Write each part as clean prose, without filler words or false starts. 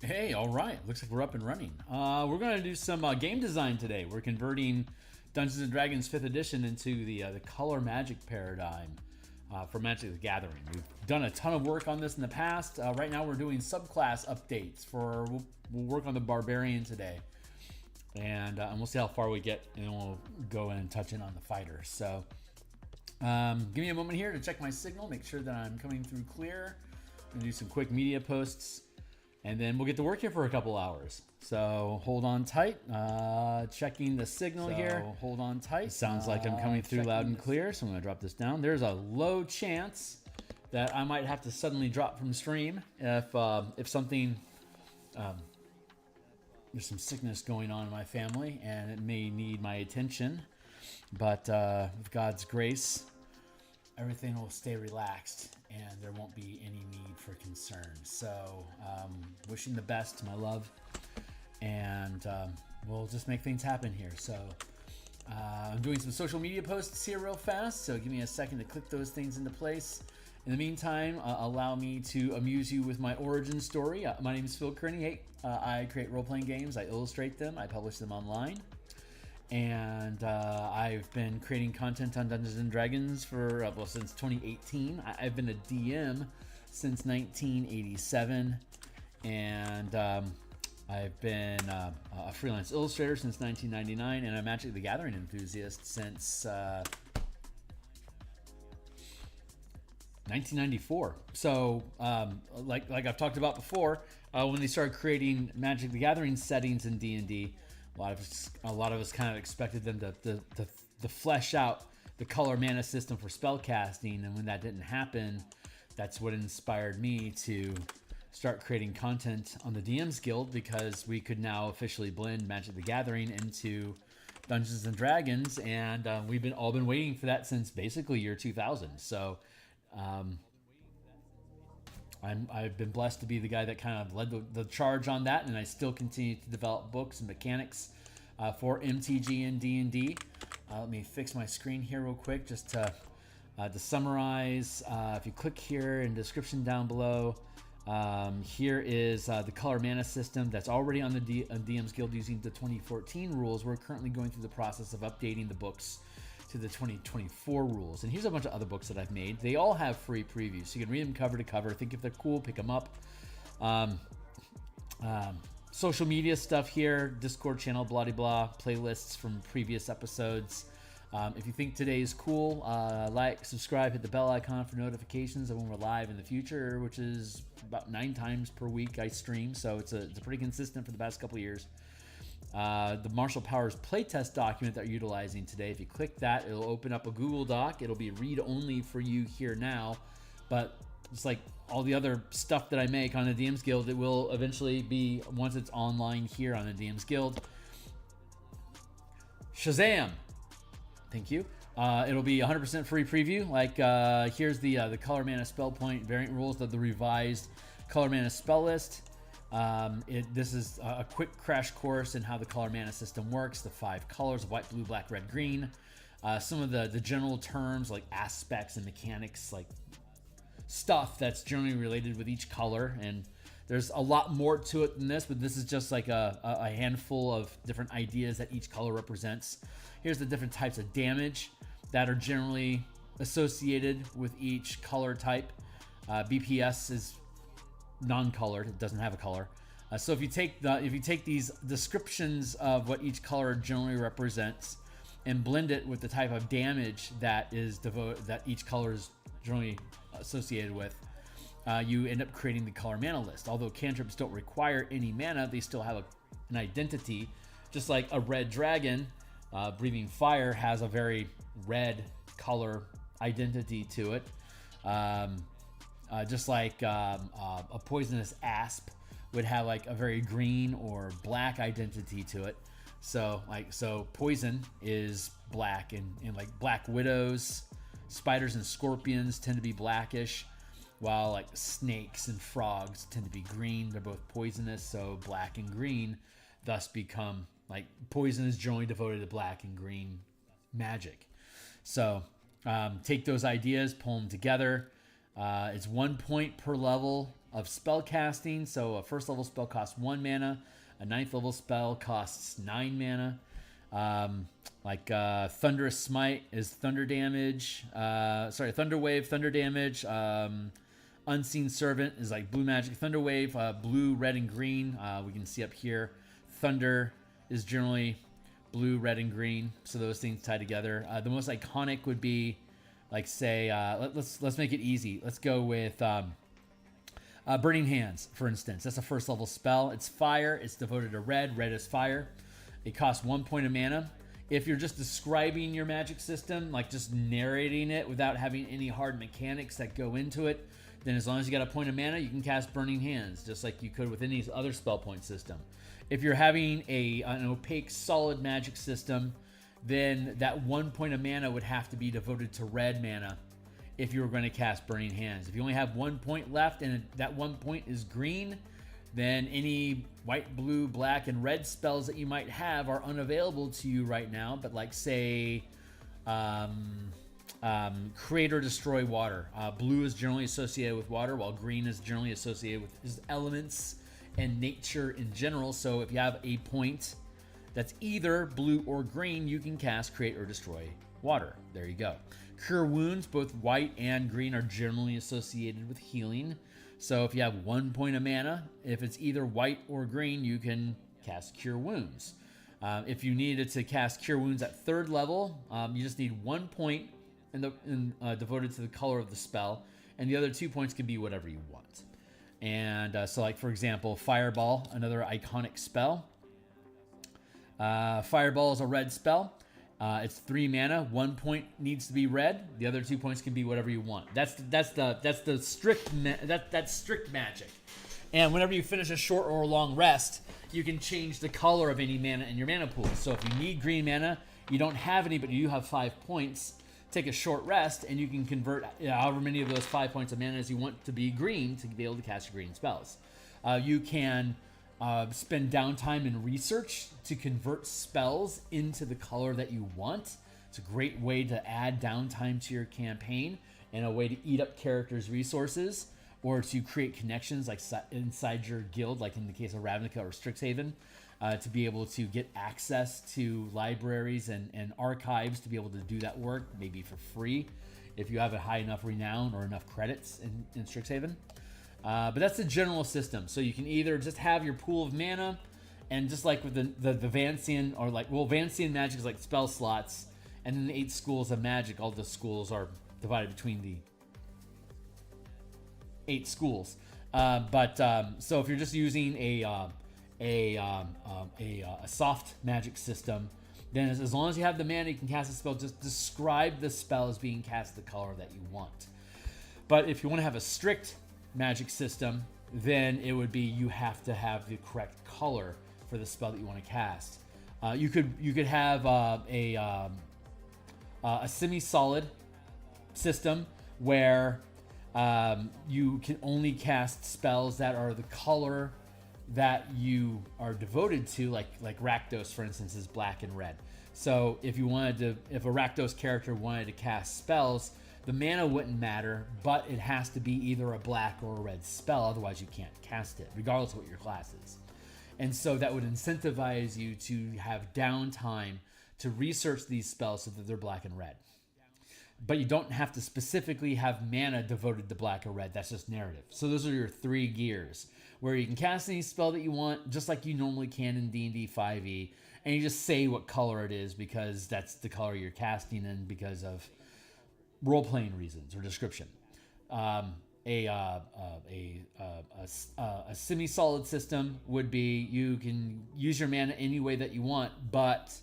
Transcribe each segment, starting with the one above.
Hey, all right. Looks like we're up and running. We're going to do some game design today. We're converting Dungeons and Dragons 5th edition into the color magic paradigm for Magic the Gathering. We've done a ton of work on this in the past. Right now we're doing subclass updates for, we'll work on the Barbarian today. And we'll see how far we get, and then we'll go in and touch in on the fighter. So give me a moment here to check my signal, make sure that I'm coming through clear. I'm gonna do some quick media posts, and then we'll get to work here for a couple hours. So hold on tight. Checking the signal here. Hold on tight. It sounds like I'm coming through loud and clear, so I'm gonna drop this down. There's a low chance that I might have to suddenly drop from stream if something, there's some sickness going on in my family, and it may need my attention. But with God's grace, everything will stay relaxed, and there won't be any need for concern. So, wishing the best to my love, and we'll just make things happen here. So, I'm doing some social media posts here real fast, so give me a second to click those things into place. In the meantime, allow me to amuse you with my origin story. My name is Phil Kearney. Hey, I create role-playing games, I illustrate them, I publish them online. And I've been creating content on Dungeons and Dragons for since 2018. I've been a DM since 1987, and I've been a freelance illustrator since 1999, and a Magic the Gathering enthusiast since 1994. So, like I've talked about before, when they started creating Magic the Gathering settings in D&D. A lot of us kind of expected them to flesh out the color mana system for spellcasting, and when that didn't happen, that's what inspired me to start creating content on the DMsGuild, because we could now officially blend Magic the Gathering into Dungeons and Dragons, and we've all been waiting for that since basically year 2000. So I've been blessed to be the guy that kind of led the charge on that, and I still continue to develop books and mechanics for MTG and D&D. Let me fix my screen here real quick just to summarize. If you click here in the description down below, here is the color mana system that's already on the DMsGuild using the 2014 rules. We're currently going through the process of updating the books to the 2024 rules. And here's a bunch of other books that I've made. They all have free previews, so you can read them cover to cover. Think if they're cool, pick them up. Social media stuff here, Discord channel, blah, blah, blah, playlists from previous episodes. If you think today is cool, like, subscribe, hit the bell icon for notifications of when we're live in the future, which is about 9 times per week I stream, so it's pretty consistent for the past couple of years. The Marshall Powers playtest document that you're utilizing today, if you click that, it'll open up a Google Doc. It'll be read-only for you here now, but it's like all the other stuff that I make on the DMsGuild, it will eventually be, once it's online here on the DMsGuild. Shazam! Thank you. It'll be 100% free preview. Like here's the color mana spell point variant rules of the revised color mana spell list. This is a quick crash course in how the color mana system works, the 5 colors, white, blue, black, red, green. Some of the general terms like aspects and mechanics, like stuff that's generally related with each color. And there's a lot more to it than this, but this is just like a handful of different ideas that each color represents. Here's the different types of damage that are generally associated with each color type. BPS is non-colored; it doesn't have a color. So if you take these descriptions of what each color generally represents and blend it with the type of damage that each color is generally associated with, you end up creating the color mana list. Although cantrips don't require any mana, they still have an identity, just like a red dragon. Breathing fire has a very red color identity to it. Just like a poisonous asp would have like a very green or black identity to it. So poison is black, and like black widows, spiders and scorpions tend to be blackish, while like snakes and frogs tend to be green. They're both poisonous, so black and green thus become, like, poison is generally devoted to black and green magic. So take those ideas, pull them together. It's 1 point per level of spell casting. So a first level spell costs 1 mana. A 9th level spell costs 9 mana. Thunderous Smite is thunder damage. Thunder Wave, thunder damage. Unseen Servant is like blue magic. Thunder Wave, blue, red, and green. We can see up here. Thunder is generally blue, red, and green. So those things tie together. The most iconic would be, like, say, let's make it easy. Let's go with Burning Hands, for instance. That's a first level spell. It's fire. It's devoted to red. Red is fire. It costs 1 point of mana. If you're just describing your magic system, like just narrating it without having any hard mechanics that go into it, then as long as you got a point of mana, you can cast Burning Hands, just like you could with any other spell point system. If you're having an opaque, solid magic system, then that 1 point of mana would have to be devoted to red mana if you were going to cast Burning Hands. If you only have 1 point left and that 1 point is green, then any white, blue, black, and red spells that you might have are unavailable to you right now. But like, say, create or destroy water. Blue is generally associated with water, while green is generally associated with elements and nature in general. So if you have a point that's either blue or green, you can cast create or destroy water. There you go. Cure Wounds, both white and green, are generally associated with healing. So if you have 1 point of mana, if it's either white or green, you can cast Cure Wounds. If you needed to cast Cure Wounds at 3rd level, you just need 1 point devoted to the color of the spell, and the other 2 points can be whatever you want. And so, like, for example, Fireball, another iconic spell. Fireball is a red spell. It's 3 mana. 1 point needs to be red. The other 2 points can be whatever you want. That's strict magic. And whenever you finish a short or long rest, you can change the color of any mana in your mana pool. So if you need green mana, you don't have any, but you have 5 points. Take a short rest, and you can convert however many of those 5 points of mana as you want to be green to be able to cast your green spells. You can spend downtime in research to convert spells into the color that you want. It's a great way to add downtime to your campaign and a way to eat up characters' resources, or to create connections like inside your guild, like in the case of Ravnica or Strixhaven, to be able to get access to libraries and archives to be able to do that work, maybe for free if you have a high enough renown or enough credits in Strixhaven. But that's the general system. So you can either just have your pool of mana, and just like with the Vancian, or like, well, Vancian magic is like spell slots, and then the 8 schools of magic, all the schools are divided between the 8 schools. So if you're just using a soft magic system, then as long as you have the mana, you can cast a spell. Just describe the spell as being cast the color that you want. But if you want to have a strict magic system, then it would be you have to have the correct color for the spell that you want to cast. You could have a semi-solid system where you can only cast spells that are the color that you are devoted to, like Rakdos, for instance, is black and red. So if a Rakdos character wanted to cast spells, the mana wouldn't matter, but it has to be either a black or a red spell, otherwise you can't cast it, regardless of what your class is. And so that would incentivize you to have downtime to research these spells so that they're black and red. But you don't have to specifically have mana devoted to black or red. That's just narrative. So those are your 3 gears, where you can cast any spell that you want, just like you normally can in D&D 5e, and you just say what color it is because that's the color you're casting in because of role-playing reasons or description. A semi-solid system would be you can use your mana any way that you want, but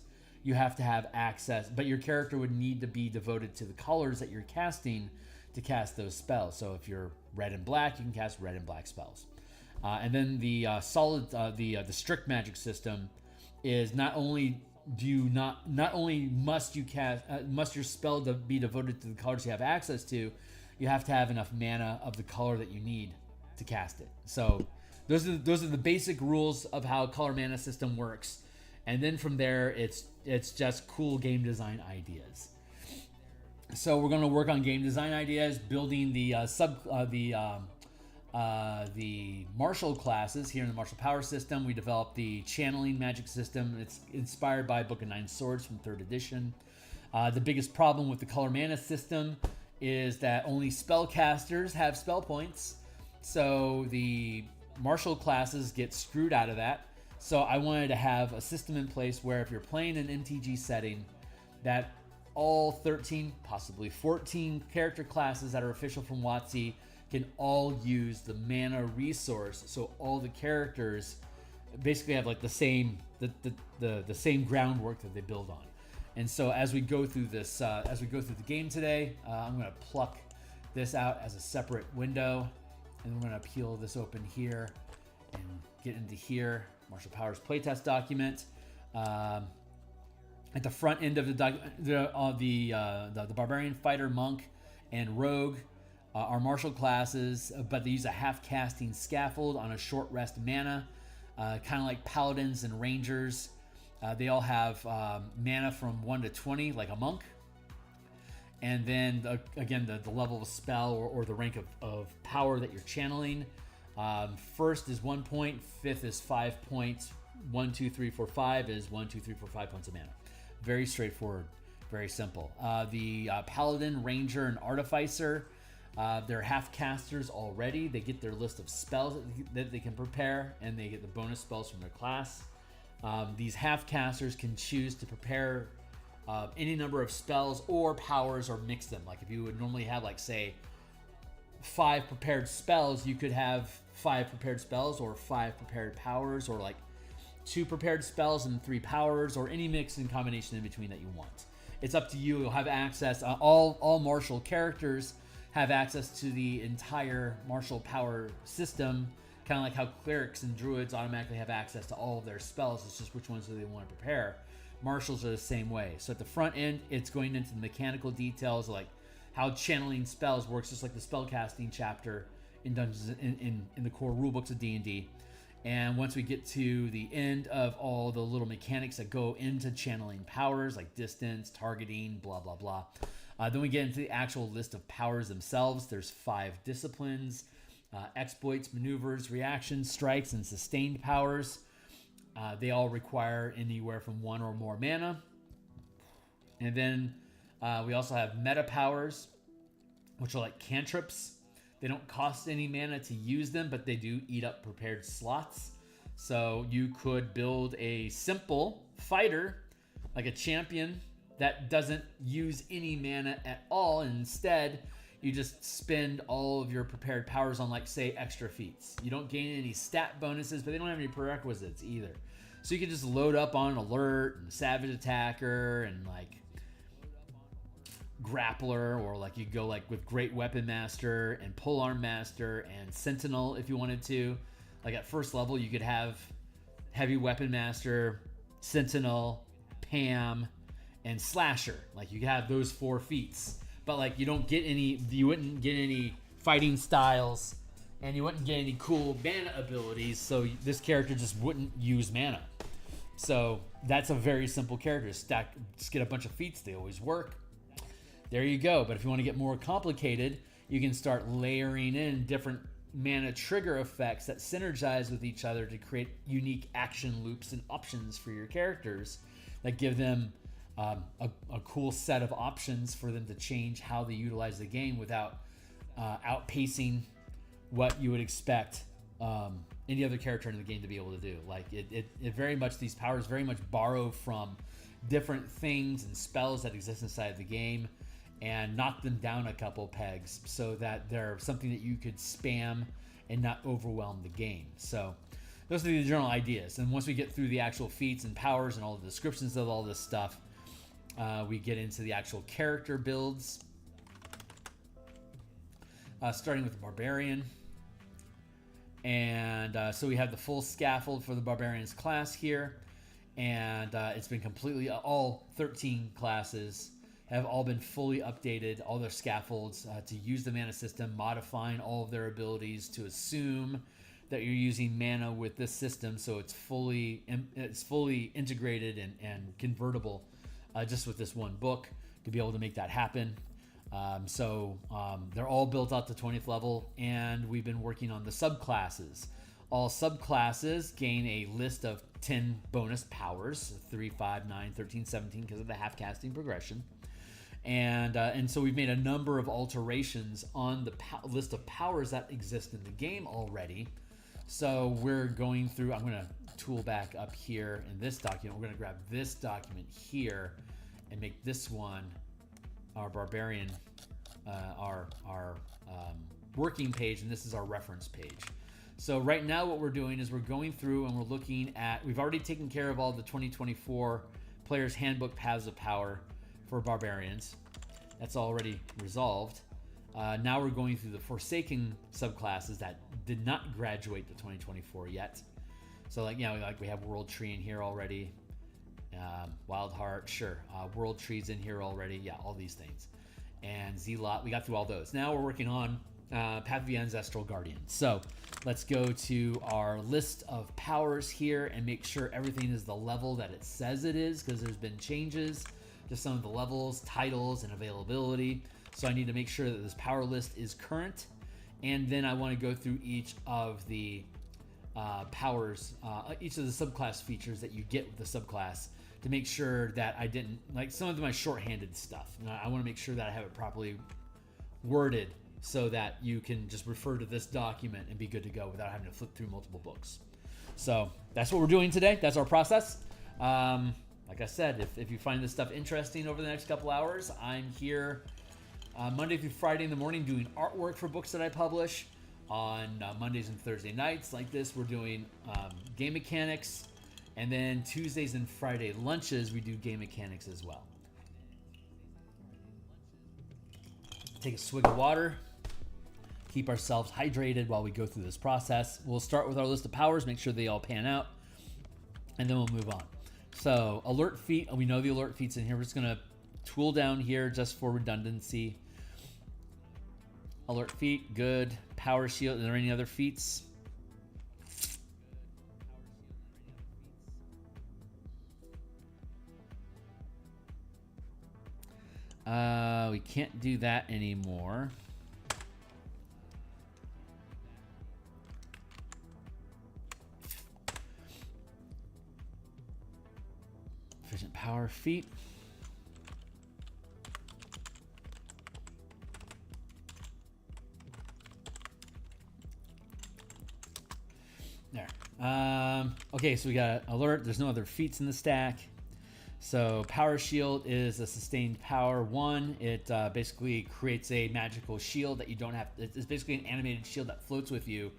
you have to have access. But your character would need to be devoted to the colors that you're casting to cast those spells. So if you're red and black, you can cast red and black spells. And then the strict magic system is not only must your spell be devoted to the colors you have access to, you have to have enough mana of the color that you need to cast it. So those are the basic rules of how color mana system works. And then from there, it's just cool game design ideas. So we're going to work on game design ideas, building the the martial classes. Here in the martial power system, we developed the channeling magic system. It's inspired by Book of Nine Swords from 3rd edition. The biggest problem with the color mana system is that only spellcasters have spell points. So the martial classes get screwed out of that. So I wanted to have a system in place where if you're playing an MTG setting, that all 13, possibly 14 character classes that are official from WotC can all use the mana resource. So all the characters basically have like the same same groundwork that they build on. And so as we go through this, as we go through the game today, I'm going to pluck this out as a separate window, and we're going to peel this open here and get into here. Martial Powers playtest document. At the front end of the Barbarian, Fighter, Monk, and Rogue are martial classes, but they use a half-casting scaffold on a short rest mana, kind of like Paladins and Rangers. They all have mana from 1 to 20, like a monk. And then, again, the level of a spell or the rank of power that you're channeling. First is 1 point, 5th is 5 points, 1, 2, 3, 4, 5 is 1, 2, 3, 4, 5 points of mana. Very straightforward, very simple. The Paladin, Ranger, and Artificer, they're half casters already. They get their list of spells that they can prepare, and they get the bonus spells from their class. These half casters can choose to prepare any number of spells or powers or mix them. Like if you would normally have, like, say, 5 prepared spells, you could have 5 prepared spells or 5 prepared powers, or like 2 prepared spells and 3 powers, or any mix and combination in between that you want. It's up to you. You'll have access. All martial characters have access to the entire martial power system, kind of like how clerics and druids automatically have access to all of their spells. It's just which ones do they want to prepare. Martials are the same way. So at the front end, it's going into the mechanical details, like how channeling spells works, just like the spellcasting chapter in Dungeons in the core rulebooks of D&D. And once we get to the end of all the little mechanics that go into channeling powers, like distance, targeting, blah, blah, blah, then we get into the actual list of powers themselves. There's 5 disciplines: exploits, maneuvers, reactions, strikes, and sustained powers. They all require anywhere from 1 or more mana. And then we also have meta powers, which are like cantrips. They don't cost any mana to use them, but they do eat up prepared slots. So you could build a simple fighter, like a champion, that doesn't use any mana at all. And instead, you just spend all of your prepared powers on, like, say, extra feats. You don't gain any stat bonuses, but they don't have any prerequisites either. So you can just load up on Alert and Savage Attacker and, like, Grappler, or like you go like with Great Weapon Master and Polearm Master and Sentinel if you wanted to. Like at first level, you could have Heavy Weapon Master, Sentinel, Pam, and Slasher. Like you could have those 4 feats, but like you wouldn't get any fighting styles, and you wouldn't get any cool mana abilities. So this character just wouldn't use mana. So that's a very simple character. Just get a bunch of feats. They always work. There you go. But if you want to get more complicated, you can start layering in different mana trigger effects that synergize with each other to create unique action loops and options for your characters that give them a cool set of options for them to change how they utilize the game without outpacing what you would expect any other character in the game to be able to do. Like it very much, these powers very much borrow from different things and spells that exist inside the game, and knock them down a couple pegs so that they're something that you could spam and not overwhelm the game. So those are the general ideas. And once we get through the actual feats and powers and all the descriptions of all this stuff, we get into the actual character builds. Starting with the Barbarian. And so we have the full scaffold for the Barbarian's class here. And it's been completely, all 13 classes have all been fully updated, all their scaffolds to use the mana system, modifying all of their abilities to assume that you're using mana with this system, so it's fully integrated and convertible just with this one book to be able to make that happen. They're all built out to 20th level, and we've been working on the subclasses. All subclasses gain a list of 10 bonus powers, 3, 5, 9, 13, 17, because of the half casting progression. And so we've made a number of alterations on the list of powers that exist in the game already. So we're going through, I'm going to tool back up here in this document. We're going to grab this document here and make this one our barbarian, our working page, and this is our reference page. So right now what we're doing is we're going through and we're looking at, we've already taken care of all the 2024 Player's Handbook Paths of Power for barbarians. That's already resolved. Now we're going through the Forsaken subclasses that did not graduate to 2024 yet. So like, like we have World Tree in here already. Wild Heart, sure. World Tree's in here already. Yeah, all these things. And Zealot, we got through all those. Now we're working on Path of the Ancestral Guardian. So let's go to our list of powers here and make sure everything is the level that it says it is, because there's been changes to some of the levels, titles, and availability. So I need to make sure that this power list is current. And then I want to go through each of the powers, each of the subclass features that you get with the subclass, to make sure that I didn't, like some of my shorthanded stuff. I want to make sure that I have it properly worded so that you can just refer to this document and be good to go without having to flip through multiple books. So that's what we're doing today. That's our process. Like I said, if you find this stuff interesting over the next couple hours, I'm here Monday through Friday in the morning doing artwork for books that I publish. On Mondays and Thursday nights like this, we're doing game mechanics. And then Tuesdays and Friday lunches, we do game mechanics as well. Take a swig of water. Keep ourselves hydrated while we go through this process. We'll start with our list of powers, make sure they all pan out, and then we'll move on. So alert feat, we know the alert feat's in here. We're just gonna tool down here just for redundancy. Alert feat, good. Power shield, are there any other feats? We can't do that anymore. Efficient power feat. There. Okay, so we got alert. There's no other feats in the stack. So power shield is a sustained power 1. It basically creates a magical shield that you don't have. It's basically an animated shield that floats with you.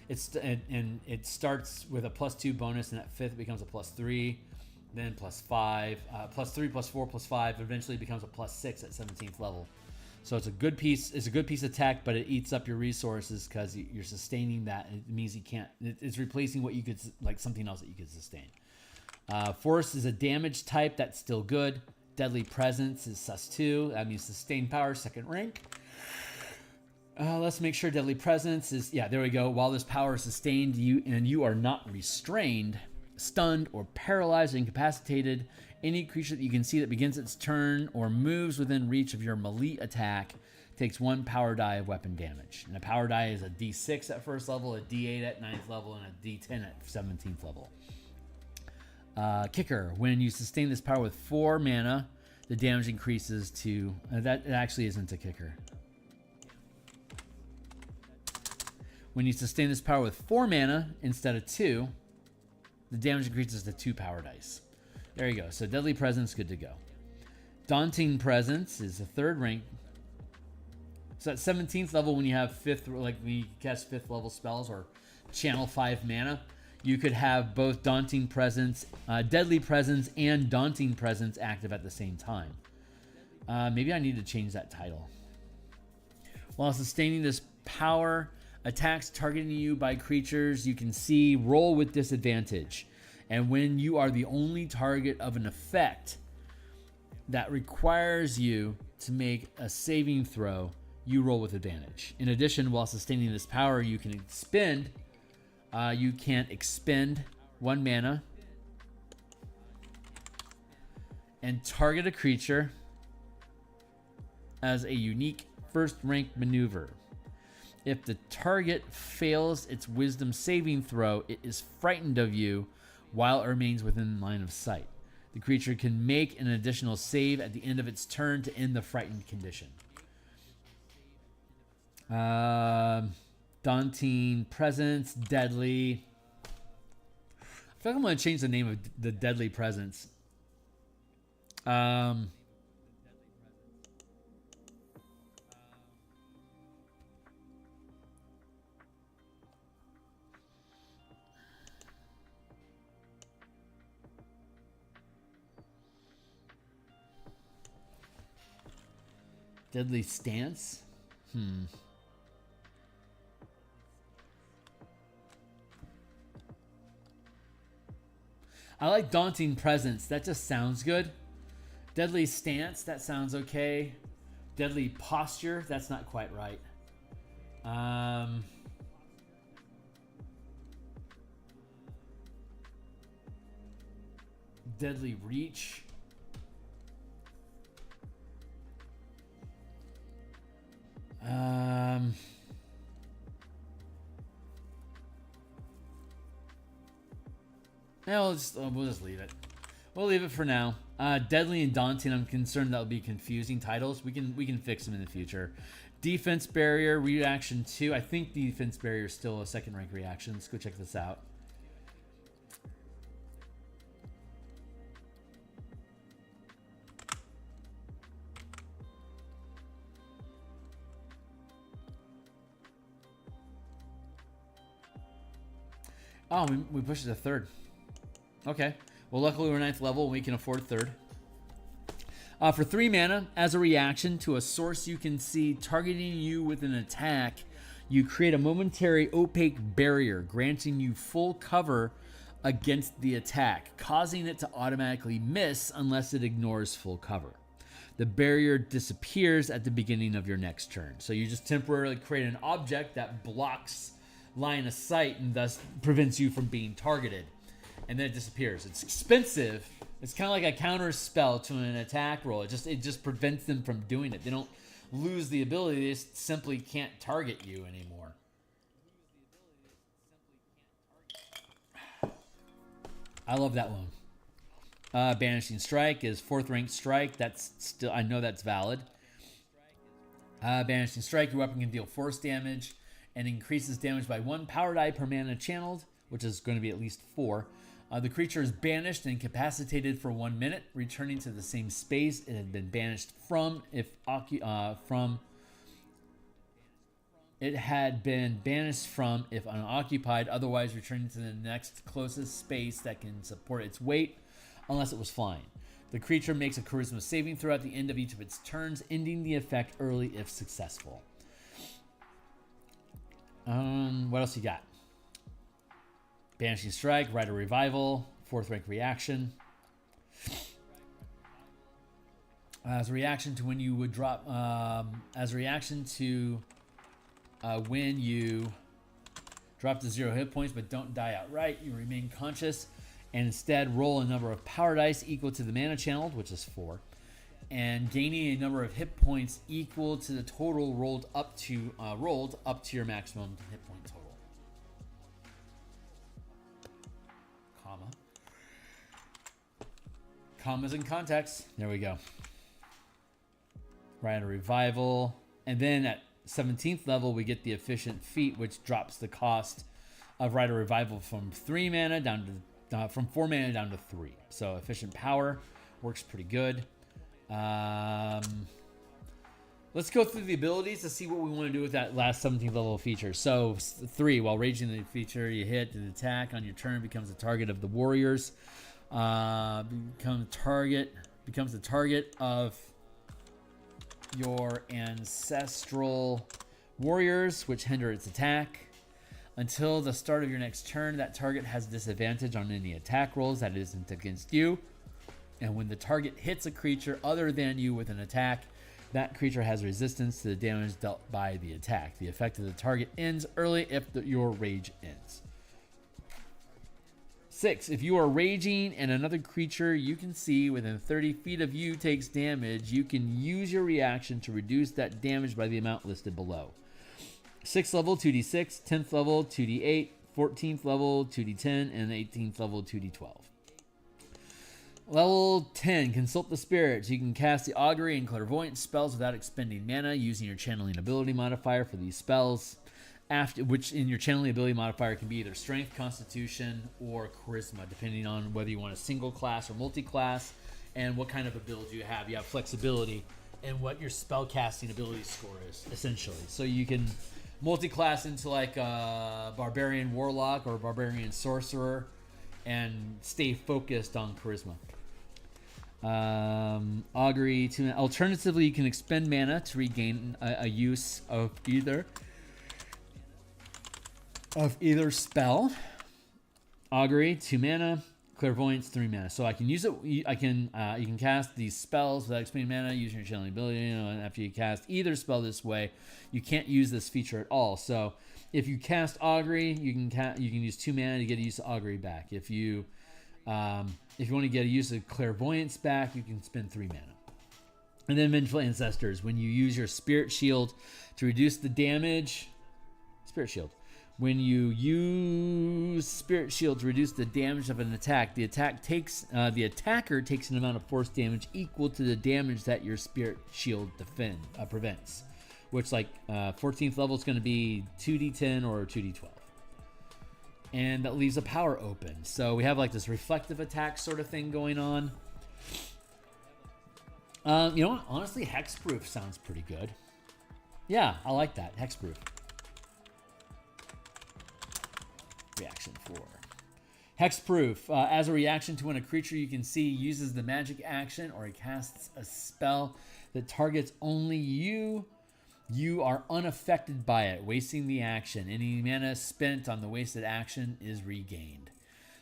And it starts with a +2 bonus, and at 5th it becomes a +3, then +5, +3, +4, +5. Eventually it becomes a +6 at 17th level. So it's a good piece. It's a good piece of tech, but it eats up your resources because you're sustaining that. It means you can't. It's replacing what you could, like something else that you could sustain. Force is a damage type. That's still good. Deadly Presence is sus2. That means sustained power, 2nd rank. Let's make sure Deadly Presence is, yeah, there we go. While this power is sustained, you are not restrained, stunned, or paralyzed, or incapacitated. Any creature that you can see that begins its turn or moves within reach of your melee attack takes 1 power die of weapon damage. And a power die is a D6 at 1st level, a D8 at 9th level, and a D10 at 17th level. Kicker. When you sustain this power with 4 mana, the damage increases to... that it actually isn't a kicker. When you sustain this power with 4 mana instead of 2, the damage increases to 2 power dice. There you go. So Deadly Presence, good to go. Daunting Presence is a 3rd rank. So at 17th level, when you have 5th, like when you cast 5th level spells or channel 5 mana, you could have both Daunting Presence, Deadly Presence, and Daunting Presence active at the same time. Maybe I need to change that title. While sustaining this power, attacks targeting you by creatures you can see roll with disadvantage. And when you are the only target of an effect that requires you to make a saving throw, you roll with advantage. In addition, while sustaining this power, you can expend 1 mana and target a creature as a unique first rank maneuver. If the target fails its wisdom saving throw, it is frightened of you while it remains within line of sight. The creature can make an additional save at the end of its turn to end the frightened condition. Daunting Presence, Deadly. I feel like I'm going to change the name of the Deadly Presence. Deadly Stance? I like Daunting Presence. That just sounds good. Deadly Stance, that sounds okay. Deadly Posture, that's not quite right. Deadly Reach. Yeah, we'll just leave it. We'll leave it for now. Deadly and Daunting, I'm concerned that'll be confusing titles. We can fix them in the future. Defense Barrier, Reaction 2. I think Defense Barrier is still a second rank reaction. Let's go check this out. Oh, we pushed it to third. Okay. Well, luckily we're 9th level and we can afford third. For 3 mana, as a reaction to a source you can see targeting you with an attack, you create a momentary opaque barrier, granting you full cover against the attack, causing it to automatically miss unless it ignores full cover. The barrier disappears at the beginning of your next turn. So you just temporarily create an object that blocks line of sight and thus prevents you from being targeted. And then it disappears. It's expensive. It's kind of like a counter spell to an attack roll. It just prevents them from doing it. They don't lose the ability. They just simply can't target you anymore. I love that one. Banishing Strike is 4th ranked strike. That's still, I know that's valid. Banishing Strike, your weapon can deal force damage and increases damage by 1 power die per mana channeled, which is going to be at least 4. The creature is banished and incapacitated for 1 minute, returning to the same space it had been banished from if unoccupied, otherwise returning to the next closest space that can support its weight, unless it was flying. The creature makes a charisma saving throw at the end of each of its turns, ending the effect early if successful. What else you got? Banishing Strike, Rite of Revival, 4th rank reaction. As a reaction to when you would drop, when you drop to 0 hit points but don't die outright, you remain conscious and instead roll a number of power dice equal to the mana channeled, which is 4, and gaining a number of hit points equal to the total rolled up to your maximum hit point total. Commas in context. There we go. Rite of Revival. And then at 17th level, we get the Efficient Feat, which drops the cost of Rite of Revival from 3 mana down to from 4 mana down to 3. So Efficient Power works pretty good. Let's go through the abilities to see what we want to do with that last 17th level feature. So 3, while raging the feature, you hit an attack on your turn, becomes a target of the warriors. Becomes the target of your ancestral warriors, which hinder its attack. Until the start of your next turn, that target has disadvantage on any attack rolls that isn't against you. And when the target hits a creature other than you with an attack, that creature has resistance to the damage dealt by the attack. The effect of the target ends early if your rage ends. 6. If you are raging and another creature you can see within 30 feet of you takes damage, you can use your reaction to reduce that damage by the amount listed below. 6th level, 2d6. 10th level, 2d8. 14th level, 2d10. And 18th level, 2d12. Level 10, Consult the Spirits. You can cast the Augury and Clairvoyance spells without expending mana using your Channeling Ability modifier for these spells. Which in your Channeling Ability modifier can be either Strength, Constitution, or Charisma, depending on whether you want a single class or multi-class and what kind of ability you have. You have flexibility in what your spell casting ability score is, essentially. So you can multi-class into like a Barbarian Warlock or Barbarian Sorcerer and stay focused on Charisma. Augury. Alternatively, you can expend mana to regain a use of either spell. Augury, 2 mana. Clairvoyance, 3 mana. So I can use it. You can cast these spells without expending mana using your channeling ability. And after you cast either spell this way, you can't use this feature at all. So if you cast Augury, you can use 2 mana to get a use of Augury back. If you want to get a use of Clairvoyance back, you can spend 3 mana. And then Vengeful Ancestors. When you use your Spirit Shield to reduce the damage, Spirit Shield. When you use Spirit Shield to reduce the damage of an attack, the attacker takes an amount of force damage equal to the damage that your Spirit Shield prevents. Which, like, 14th level is going to be 2d10 or 2d12. And that leaves a power open. So we have like this reflective attack sort of thing going on. You know what? Honestly, Hexproof sounds pretty good. Yeah, I like that. Hexproof. Reaction 4. Hexproof. As a reaction to when a creature you can see uses the magic action or it casts a spell that targets only you, you are unaffected by it, wasting the action. Any mana spent on the wasted action is regained.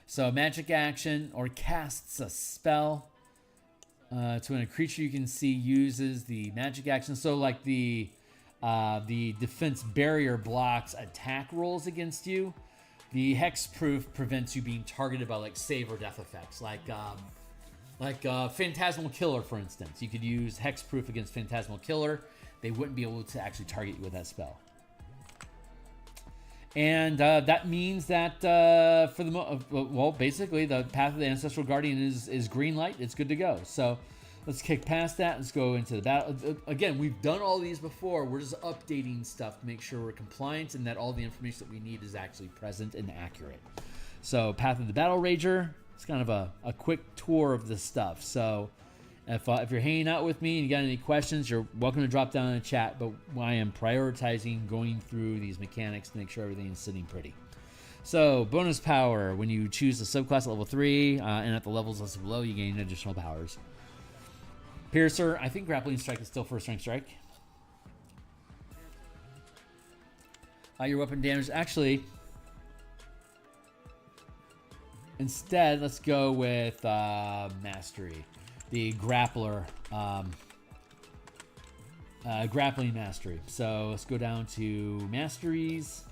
So magic action or casts a spell to when a creature you can see uses the magic action. So like the defense barrier blocks attack rolls against you. The Hexproof prevents you being targeted by like save or death effects, like Phantasmal Killer, for instance. You could use Hexproof against Phantasmal Killer. They wouldn't be able to actually target you with that spell. And that means that basically the Path of the Ancestral Guardian is green light. It's good to go. So let's kick past that. Let's go into the battle. Again, we've done all these before. We're just updating stuff to make sure we're compliant and that all the information that we need is actually present and accurate. So Path of the Battle Rager. It's kind of a quick tour of this stuff. So if you're hanging out with me and you got any questions, you're welcome to drop down in the chat. But I am prioritizing going through these mechanics to make sure everything is sitting pretty. So bonus power. When you choose a subclass at level 3 and at the levels listed below, you gain additional powers. Piercer. I think Grappling Strike is still first rank strike. Your weapon damage. Actually, instead, let's go with Mastery. The Grappler. Grappling Mastery. So let's go down to Masteries.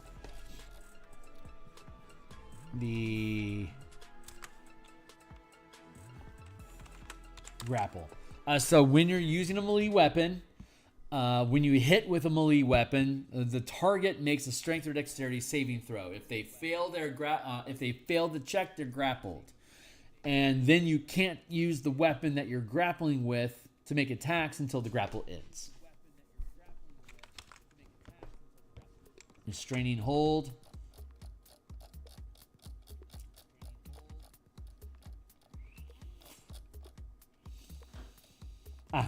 The Grapple. So when you're using a melee weapon, when you hit with a melee weapon, the target makes a strength or dexterity saving throw. If they fail the check, they're grappled. And then you can't use the weapon that you're grappling with to make attacks until the grapple ends. Restraining hold.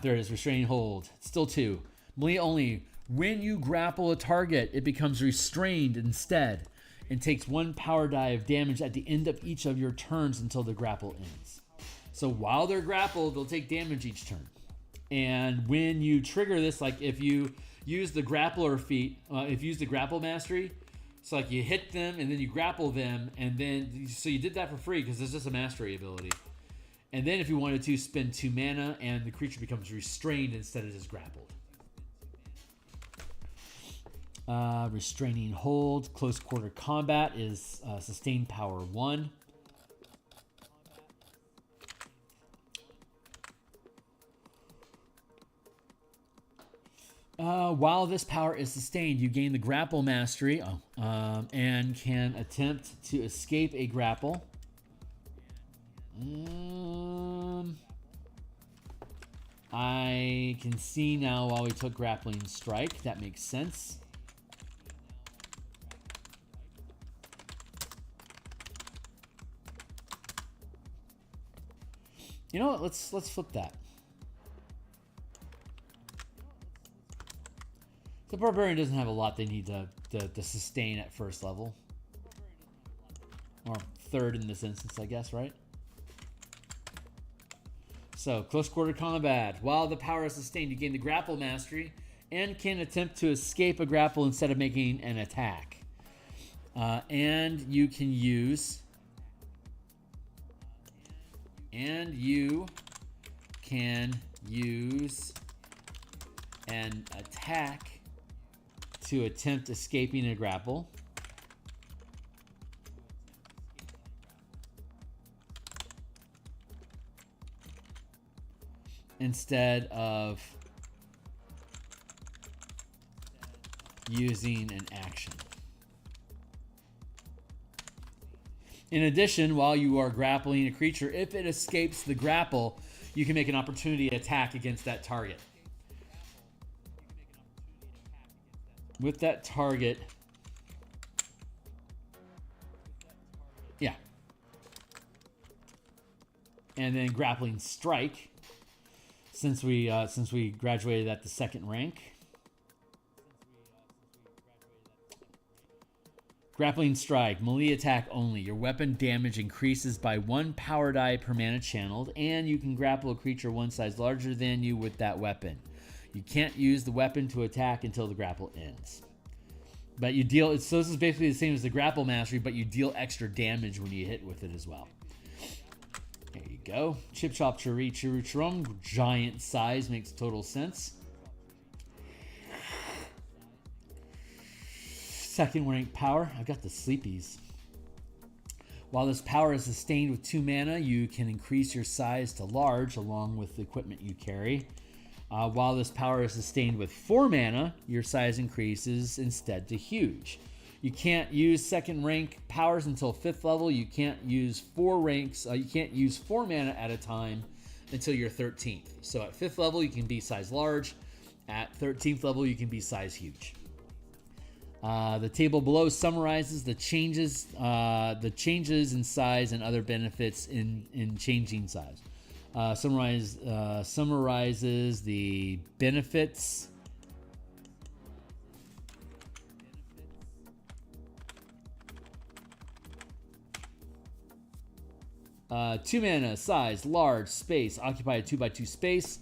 There it is. Restraining hold. Still 2. Melee only. When you grapple a target, it becomes restrained instead and takes 1 power die of damage at the end of each of your turns until the grapple ends. So while they're grappled, they'll take damage each turn. And when you trigger this, like if you use the grappler feat, if you use the grapple mastery, it's like you hit them and then you grapple them, and then so you did that for free because it's just a mastery ability. And then if you wanted to, spend 2 mana and the creature becomes restrained instead of just grappled. Restraining hold. Close quarter combat is sustained power 1. While this power is sustained, you gain the grapple mastery and can attempt to escape a grapple. I can see now while we took grappling strike. That makes sense. You know what? Let's flip that. The Barbarian doesn't have a lot they need to sustain at first level. Or third in this instance, I guess, right? So, close quarter combat. While the power is sustained, you gain the grapple mastery and can attempt to escape a grapple instead of making an attack. And you can use... And you can use an attack to attempt escaping a grapple. Instead of using an action. In addition, while you are grappling a creature, if it escapes the grapple, you can make an opportunity attack against that target. With that target, yeah. And then grappling strike, since we graduated at the second rank. Grappling strike, melee attack only. Your weapon damage increases by 1 power die per mana channeled, and you can grapple a creature one size larger than you with that weapon. You can't use the weapon to attack until the grapple ends. But you deal, so this is basically the same as the grapple mastery, but you deal extra damage when you hit with it as well. There you go. Chip chop chiri chiru chirum. Giant size makes total sense. Second rank power. I got the sleepies. While this power is sustained with 2 mana, you can increase your size to large along with the equipment you carry. While this power is sustained with 4 mana, your size increases instead to huge. You can't use second rank powers until 5th level. You can't use 4 ranks. You can't use 4 mana at a time until you're 13th. So at 5th level, you can be size large. At 13th level, you can be size huge. The table below summarizes the changes in size and other benefits in changing size. Summarizes the benefits. Two mana, size, large, space, occupy a 2x2 space.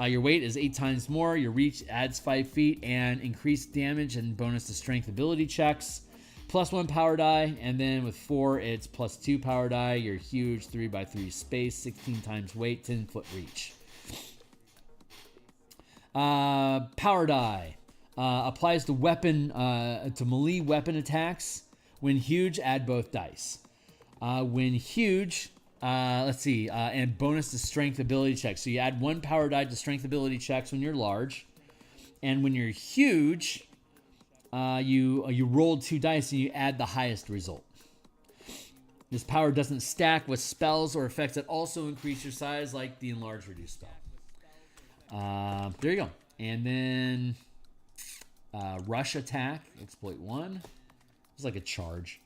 Your weight is 8 times more. Your reach adds 5 feet and increased damage and bonus to strength ability checks. +1 power die, and then with 4, it's +2 power die. You're huge, 3x3 space, 16 times weight, 10-foot reach. Power die applies to weapon to melee weapon attacks. When huge, add both dice. When huge, and bonus to strength ability checks. So you add 1 power die to strength ability checks when you're large, and when you're huge. You rolled 2 dice and you add the highest result. This power doesn't stack with spells or effects that also increase your size, like the enlarge reduce spell. There you go. And then rush attack, exploit 1. It's like a charge.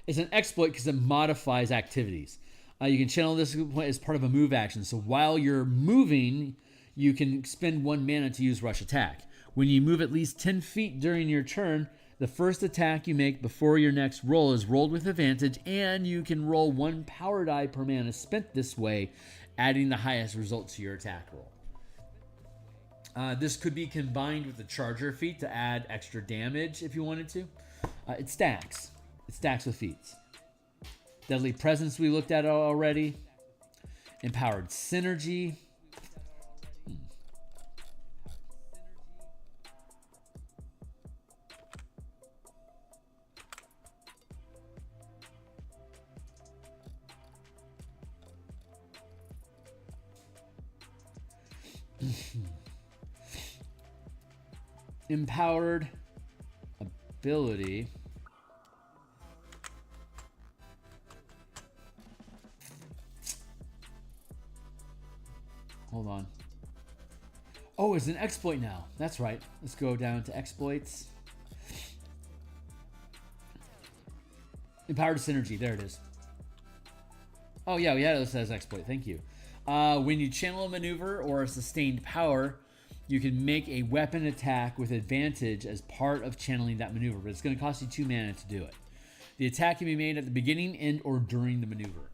It's an exploit because it modifies activities. You can channel this as part of a move action. So while you're moving, you can spend 1 mana to use rush attack. When you move at least 10 feet during your turn, the first attack you make before your next roll is rolled with advantage, and you can roll 1 power die per mana spent this way, adding the highest result to your attack roll. This could be combined with the charger feat to add extra damage if you wanted to. It stacks. It stacks with feats. Deadly Presence we looked at already. Empowered Synergy. Empowered ability. Hold on. Oh, it's an exploit now. That's right. Let's go down to exploits. Empowered synergy. There it is. Oh, yeah, we had it listed as exploit. Thank you. When you channel a maneuver or a sustained power, you can make a weapon attack with advantage as part of channeling that maneuver, but it's going to cost you 2 mana to do it. The attack can be made at the beginning, end, or during the maneuver.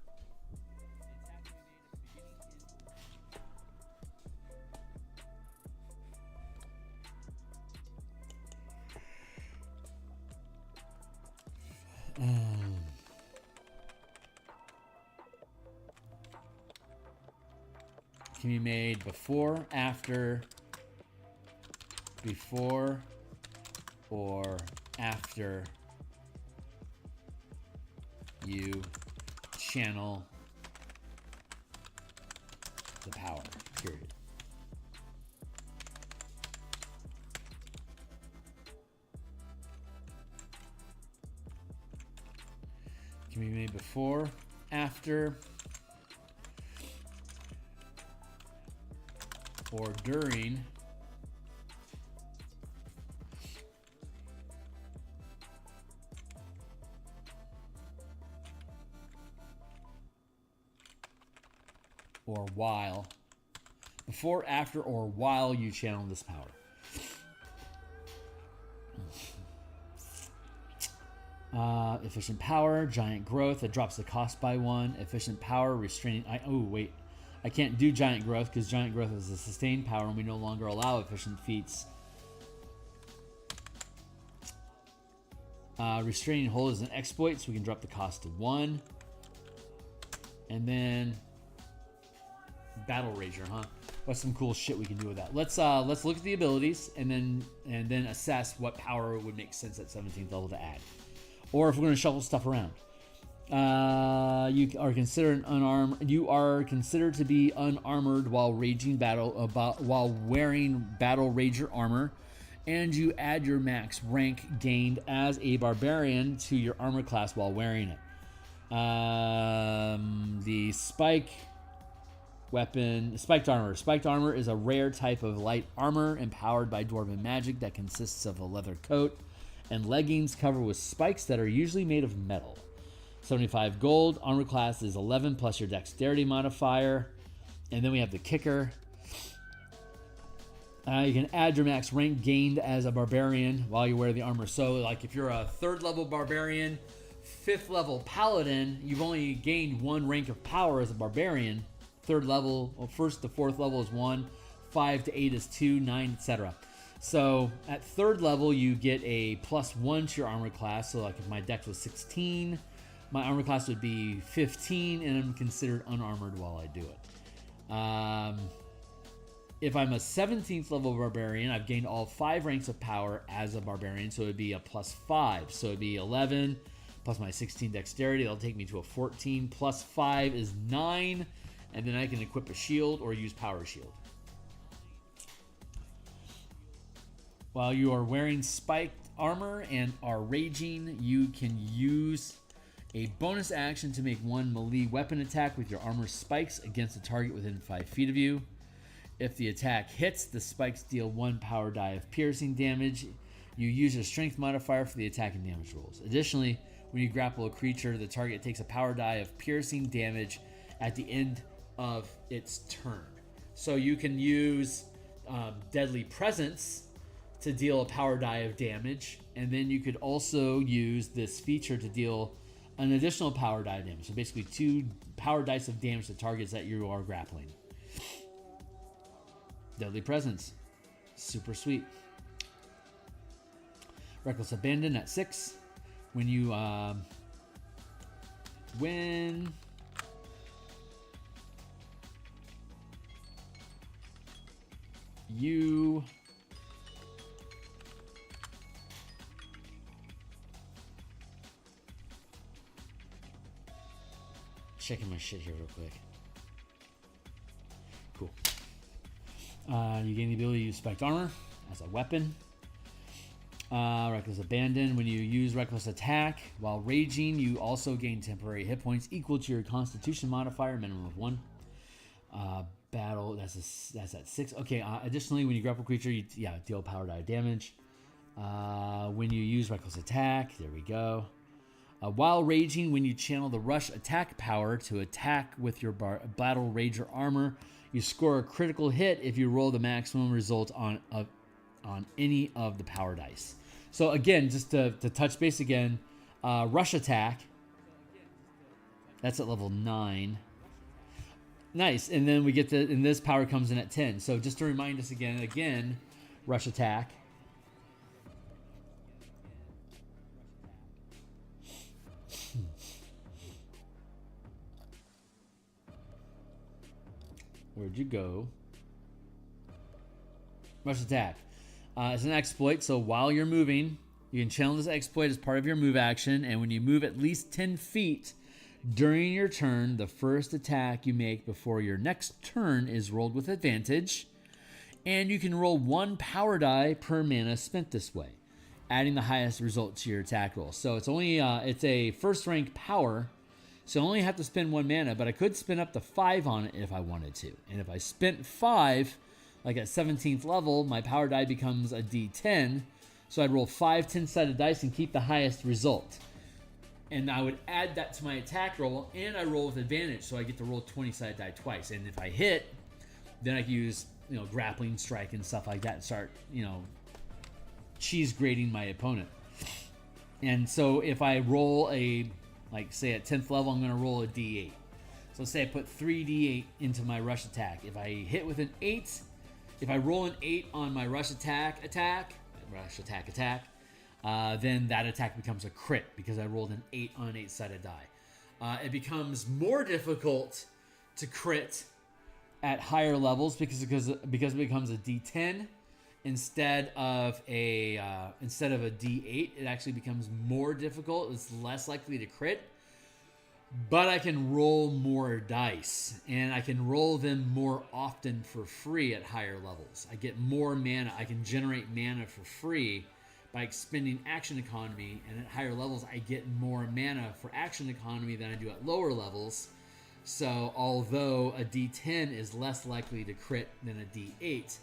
Can be made before, after, or after you channel the power, period. Can be made before, after, or during or while. Before, after, or while you channel this power. Efficient power, giant growth, that drops the cost by 1. Efficient power, restraining. Oh, wait. I can't do giant growth because giant growth is a sustained power and we no longer allow efficient feats. Restraining hold is an exploit, so we can drop the cost to 1. And then Battle Rager, huh? What's some cool shit we can do with that? Let's look at the abilities and then assess what power would make sense at 17th level to add, or if we're going to shuffle stuff around. You are considered unarmed. You are considered to be unarmored while raging battle while wearing Battle Rager armor, and you add your max rank gained as a barbarian to your armor class while wearing it. The spike weapon, spiked armor. Spiked armor is a rare type of light armor empowered by dwarven magic that consists of a leather coat and leggings covered with spikes that are usually made of metal. 75 gold. Armor class is 11 plus your dexterity modifier. And then we have the kicker. You can add your max rank gained as a barbarian while you wear the armor. So like if you're a 3rd level barbarian, 5th level paladin, you've only gained 1 rank of power as a barbarian. 3rd level, well, 1st to 4th level is 1, 5 to 8 is 2, 9, etc. So at 3rd level, you get a +1 to your armor class. So like if my dex was 16, my armor class would be 15, and I'm considered unarmored while I do it. If I'm a 17th level barbarian, I've gained all 5 ranks of power as a barbarian, so it would be a +5. So it would be 11 plus my 16 dexterity. That'll take me to a 14. +5 is 9. And then I can equip a shield or use power shield. While you are wearing spiked armor and are raging, you can use a bonus action to make 1 melee weapon attack with your armor spikes against a target within 5 feet of you. If the attack hits, the spikes deal 1 power die of piercing damage. You use a strength modifier for the attack and damage rolls. Additionally, when you grapple a creature, the target takes a power die of piercing damage at the end of its turn. So you can use Deadly Presence to deal a power die of damage, and then you could also use this feature to deal an additional power die of damage. So basically 2 power dice of damage to targets that you are grappling. Deadly Presence, super sweet. Reckless Abandon at 6. When you you checking my shit here real quick. Cool. You gain the ability to use spiked armor as a weapon. Reckless Abandon. When you use Reckless Attack while raging, you also gain temporary hit points equal to your Constitution modifier, minimum of 1. Battle, that's at 6. Okay, additionally, when you grapple creature, you deal power die damage. When you use Reckless Attack, there we go. While raging, when you channel the rush attack power to attack with your battle rager armor, you score a critical hit if you roll the maximum result on any of the power dice. So again, just to touch base again, rush attack, that's at level 9. Nice. And then we get and this power comes in at 10. So just to remind us again, rush attack. Where'd you go? Rush attack. It's an exploit, so while you're moving, you can channel this exploit as part of your move action, and when you move at least 10 feet during your turn, the first attack you make before your next turn is rolled with advantage, and you can roll 1 power die per mana spent this way, adding the highest result to your attack roll. So it's only it's a first rank power, so I only have to spend 1 mana, but I could spend up to 5 on it if I wanted to. And if I spent 5, like at 17th level, my power die becomes a D10, so I'd roll 5 10-sided dice and keep the highest result. And I would add that to my attack roll, and I roll with advantage, so I get to roll 20-sided die twice. And if I hit, then I can use, grappling strike and stuff like that and start, cheese grating my opponent. And so if I roll say at 10th level, I'm going to roll a D8. So say I put 3 D8 into my rush attack. If I hit with an 8, if I roll an 8 on my rush attack, then that attack becomes a crit because I rolled an 8 on an 8-sided die. It becomes more difficult to crit at higher levels because it becomes a D10 instead of a D8. It actually becomes more difficult. It's less likely to crit, but I can roll more dice, and I can roll them more often for free at higher levels. I get more mana. I can generate mana for free by expending action economy, and at higher levels I get more mana for action economy than I do at lower levels. So although a D10 is less likely to crit than a D8,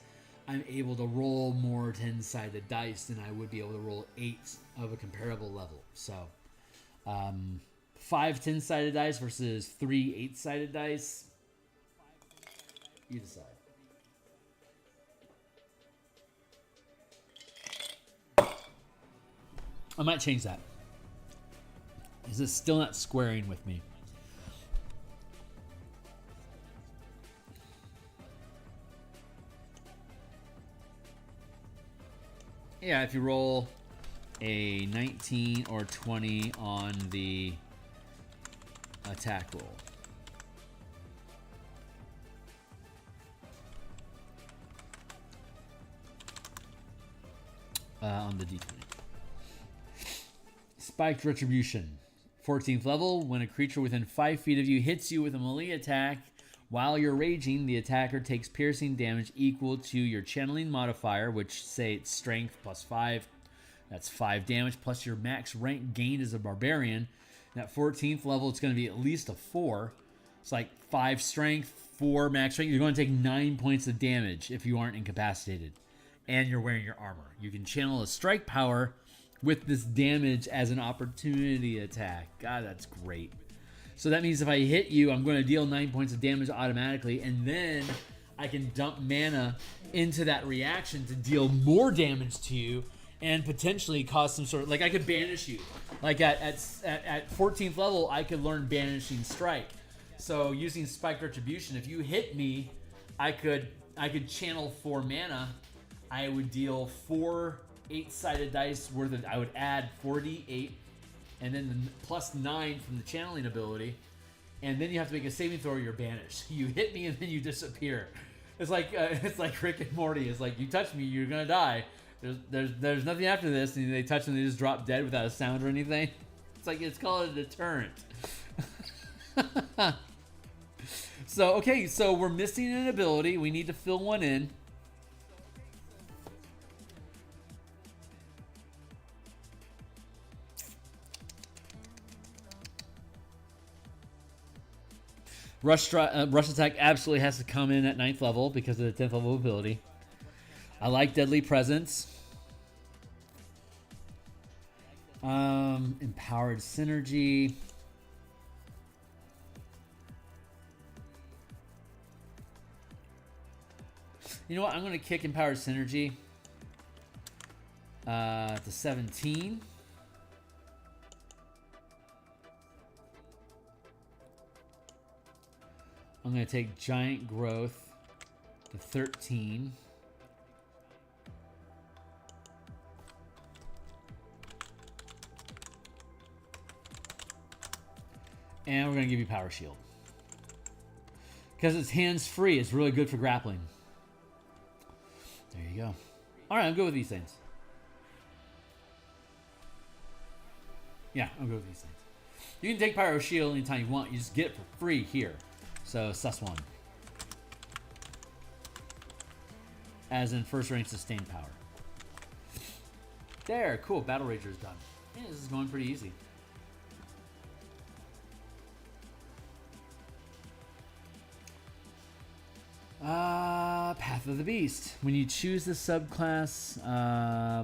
I'm able to roll more 10-sided dice than I would be able to roll 8 of a comparable level. So 5 10-sided dice versus 3 8-sided dice, you decide. I might change that. Is this still not squaring with me? Yeah, if you roll a 19 or 20 on the attack roll. On the D20. Spiked Retribution. 14th level, when a creature within 5 feet of you hits you with a melee attack while you're raging, the attacker takes piercing damage equal to your channeling modifier, which say it's strength plus 5. That's 5 damage plus your max rank gained as a barbarian. And at 14th level, it's going to be at least a 4. It's like 5 strength, 4 max rank. You're going to take 9 points of damage if you aren't incapacitated and you're wearing your armor. You can channel a strike power with this damage as an opportunity attack. God, that's great. So that means if I hit you, I'm going to deal 9 points of damage automatically, and then I can dump mana into that reaction to deal more damage to you and potentially cause some sort of, like I could banish you. Like at 14th level, I could learn Banishing Strike. So using Spiked Retribution, if you hit me, I could channel 4 mana. I would deal 4 8-sided dice worth of, I would add 4d8 and then plus 9 from the channeling ability, and then you have to make a saving throw or you're banished. You hit me and then you disappear. It's like Rick and Morty. It's like, you touch me, you're gonna die. There's nothing after this, and they touch them, they just drop dead without a sound or anything. It's called a deterrent. So we're missing an ability. We need to fill one in. Rush attack absolutely has to come in at 9th level because of the 10th level ability. I like Deadly Presence. Empowered Synergy. You know what? I'm going to kick Empowered Synergy to 17. I'm going to take Giant Growth to 13. And we're going to give you Power Shield. Because it's hands-free, it's really good for grappling. There you go. Alright, I'm good with these things. Yeah, I'm good with these things. You can take Pyro Shield anytime you want. You just get it for free here. So, sus 1. As in first rank sustained power. There, cool. Battle Rager is done. Yeah, this is going pretty easy. Path of the Beast. When you choose the subclass,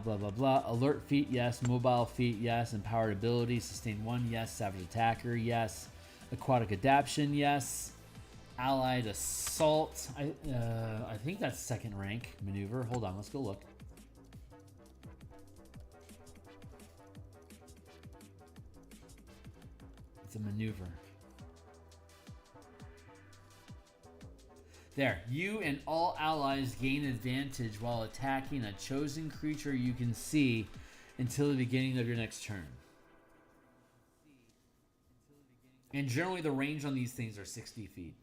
blah, blah, blah. Alert feat, yes. Mobile feat, yes. Empowered ability, sustain 1, yes. Savage attacker, yes. Aquatic adaption, yes. Allied assault. I think that's 2nd rank maneuver. Hold on, let's go look. It's a maneuver. There, you and all allies gain advantage while attacking a chosen creature you can see until the beginning of your next turn. And generally the range on these things are 60 feet.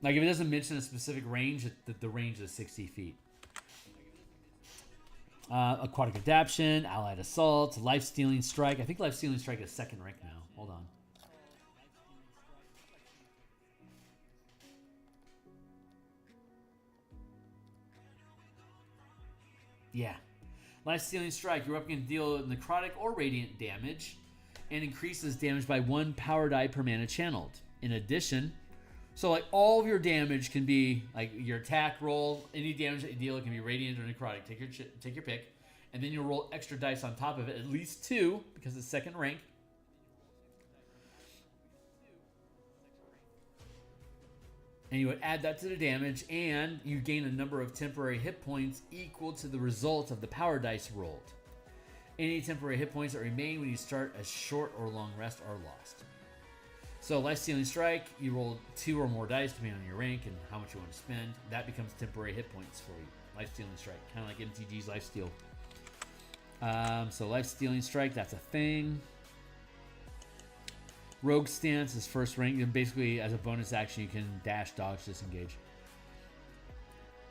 Like if it doesn't mention a specific range, the range is 60 feet. Aquatic adaption, allied assault, life-stealing strike. I think life-stealing strike is 2nd rank now. Hold on. Yeah. Life-stealing strike. Your weapon can deal necrotic or radiant damage and increases damage by 1 power die per mana channeled. In addition, so like all of your damage can be like your attack roll, any damage that you deal, it can be radiant or necrotic. Take your pick, and then you'll roll extra dice on top of it, at least 2 because it's 2nd rank. And you would add that to the damage, and you gain a number of temporary hit points equal to the result of the power dice rolled. Any temporary hit points that remain when you start a short or long rest are lost. So life-stealing strike, you roll 2 or more dice depending on your rank and how much you want to spend. That becomes temporary hit points for you. Life-stealing strike, kind of like MTG's lifesteal. So life-stealing strike, that's a thing. Rogue Stance is 1st rank. And basically, as a bonus action, you can dash, dodge, disengage.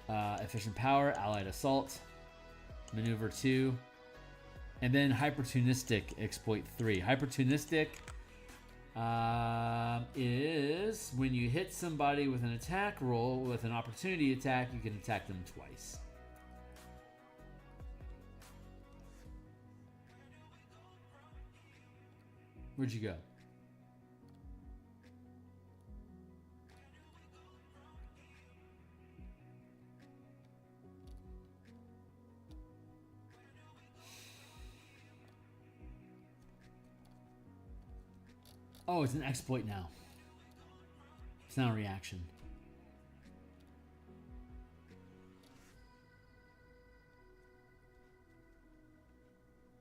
Efficient Power, Allied Assault, Maneuver 2, and then Hypertunistic, Exploit 3. Hypertunistic is when you hit somebody with an attack roll with an opportunity attack, you can attack them twice. Where'd you go? Oh, it's an exploit now. It's not a reaction.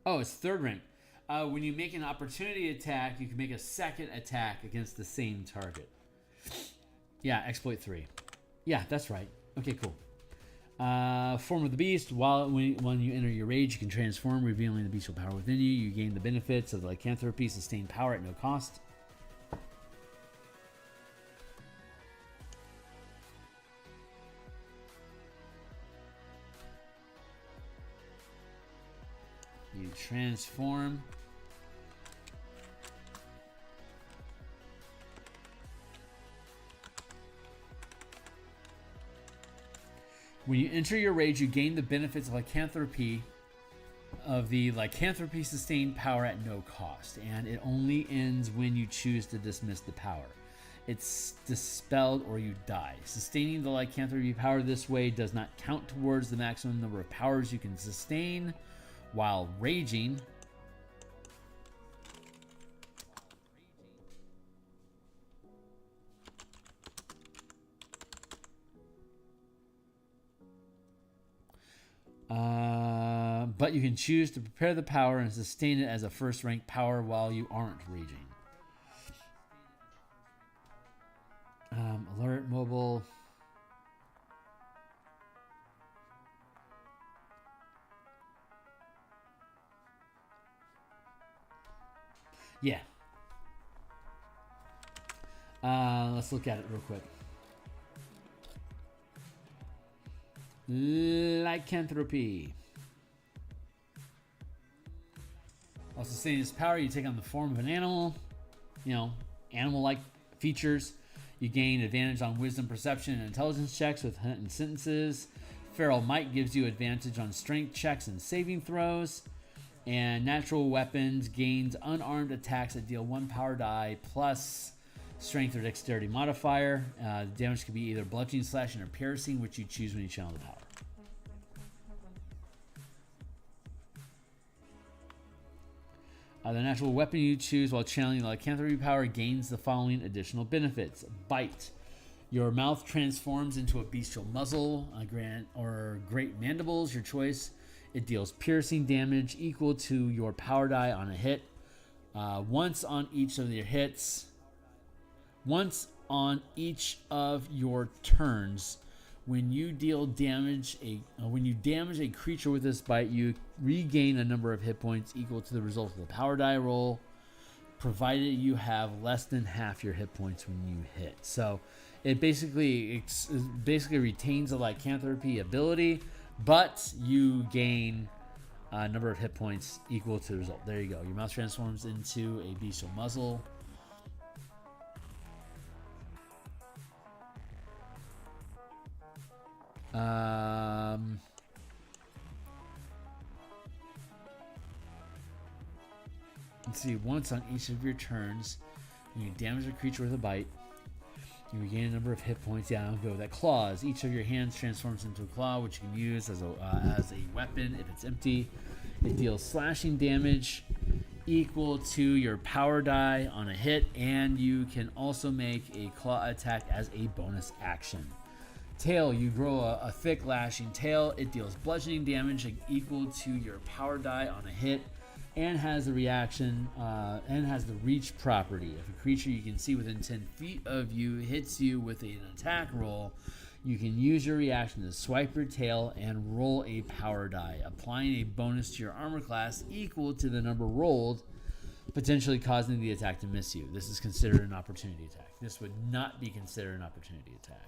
Oh, it's 3rd rank. When you make an opportunity attack, you can make a 2nd attack against the same target. Yeah, exploit 3. Yeah, that's right. Okay, cool. Form of the Beast. When you enter your rage, you can transform, revealing the bestial power within you. You gain the benefits of the lycanthropy, sustained power at no cost. You transform. When you enter your rage, you gain the benefits of lycanthropy, sustained power at no cost, and it only ends when you choose to dismiss the power. It's dispelled or you die. Sustaining the lycanthropy power this way does not count towards the maximum number of powers you can sustain while raging. But you can choose to prepare the power and sustain it as a first rank power while you aren't raging. Alert, mobile. Yeah. Let's look at it real quick. Lycanthropy. While sustaining this power, you take on the form of an animal. You know, animal-like features. You gain advantage on wisdom, perception, and intelligence checks with hunt and sentences. Feral Might gives you advantage on strength checks and saving throws. And natural weapons gains unarmed attacks that deal 1 power die plus strength or dexterity modifier. The damage can be either bludgeoning, slashing, or piercing, which you choose when you channel the power. The natural weapon you choose while channeling the lycanthropy power gains the following additional benefits. Bite. Your mouth transforms into a bestial muzzle, or great mandibles, your choice. It deals piercing damage equal to your power die on a hit. Once on each of your hits. Once on each of your turns. When you damage a creature with this bite, you regain a number of hit points equal to the result of the power die roll, provided you have less than half your hit points when you hit. So it basically retains a lycanthropy ability, but you gain a number of hit points equal to the result. There you go. Your mouth transforms into a bestial muzzle. Let's see. Once on each of your turns, when you damage a creature with a bite, you regain a number of hit points. Yeah, I'll go with that. Claws. Each of your hands transforms into a claw, which you can use as a weapon if it's empty. It deals slashing damage equal to your power die on a hit, and you can also make a claw attack as a bonus action. Tail, you grow a thick lashing tail. It deals bludgeoning damage equal to your power die on a hit, and has the reaction and has the reach property. If a creature you can see within 10 feet of you hits you with an attack roll, you can use your reaction to swipe your tail and roll a power die, applying a bonus to your armor class equal to the number rolled, potentially causing the attack to miss you. This is considered an opportunity attack. This would not be considered an opportunity attack.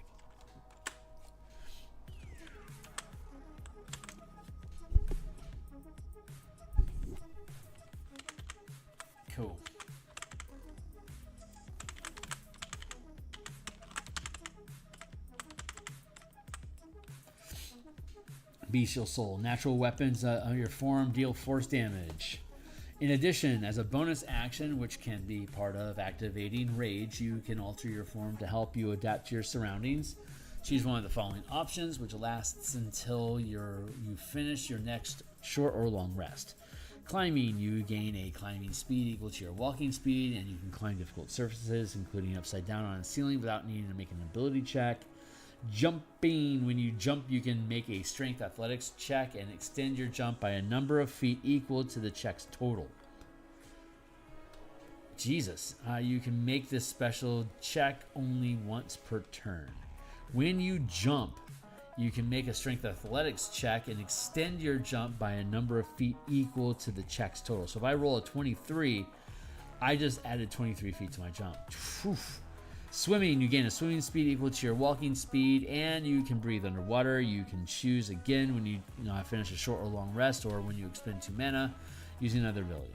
Cool. Bestial Soul. Natural weapons on your form deal force damage. In addition, as a bonus action, which can be part of activating Rage, you can alter your form to help you adapt to your surroundings. Choose one of the following options, which lasts until you finish your next short or long rest. Climbing, you gain a climbing speed equal to your walking speed, and you can climb difficult surfaces, including upside down on a ceiling, without needing to make an ability check. Jumping, when you jump, you can make a strength athletics check and extend your jump by a number of feet equal to the check's total. Jesus, you can make this special check only once per turn. When you jump, you can make a strength athletics check and extend your jump by a number of feet equal to the check's total. So if I roll a 23, I just added 23 feet to my jump. Whew. Swimming, you gain a swimming speed equal to your walking speed, and you can breathe underwater. You can choose again when you finish a short or long rest, or when you expend 2 mana using another ability.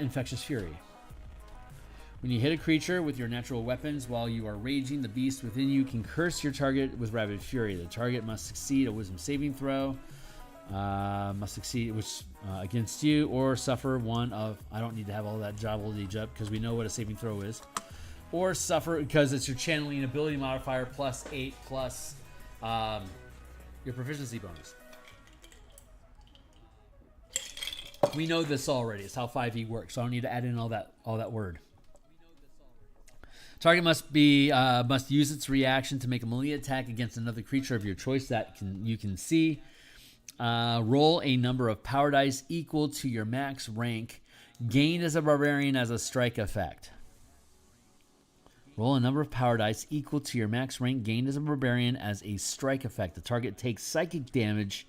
Infectious Fury. When you hit a creature with your natural weapons while you are raging, the beast within you can curse your target with Rabid Fury. The target must succeed a wisdom saving throw. Must succeed against you or suffer one of... I don't need to have all that jobbledy up because we know what a saving throw is. Or suffer because it's your channeling ability modifier plus 8 plus your proficiency bonus. We know this already. It's how 5e works, so I don't need to add in all that word. Target must use its reaction to make a melee attack against another creature of your choice that you can see. Roll a number of power dice equal to your max rank gained as a barbarian as a strike effect. Roll a number of power dice equal to your max rank gained as a barbarian as a strike effect. The target takes psychic damage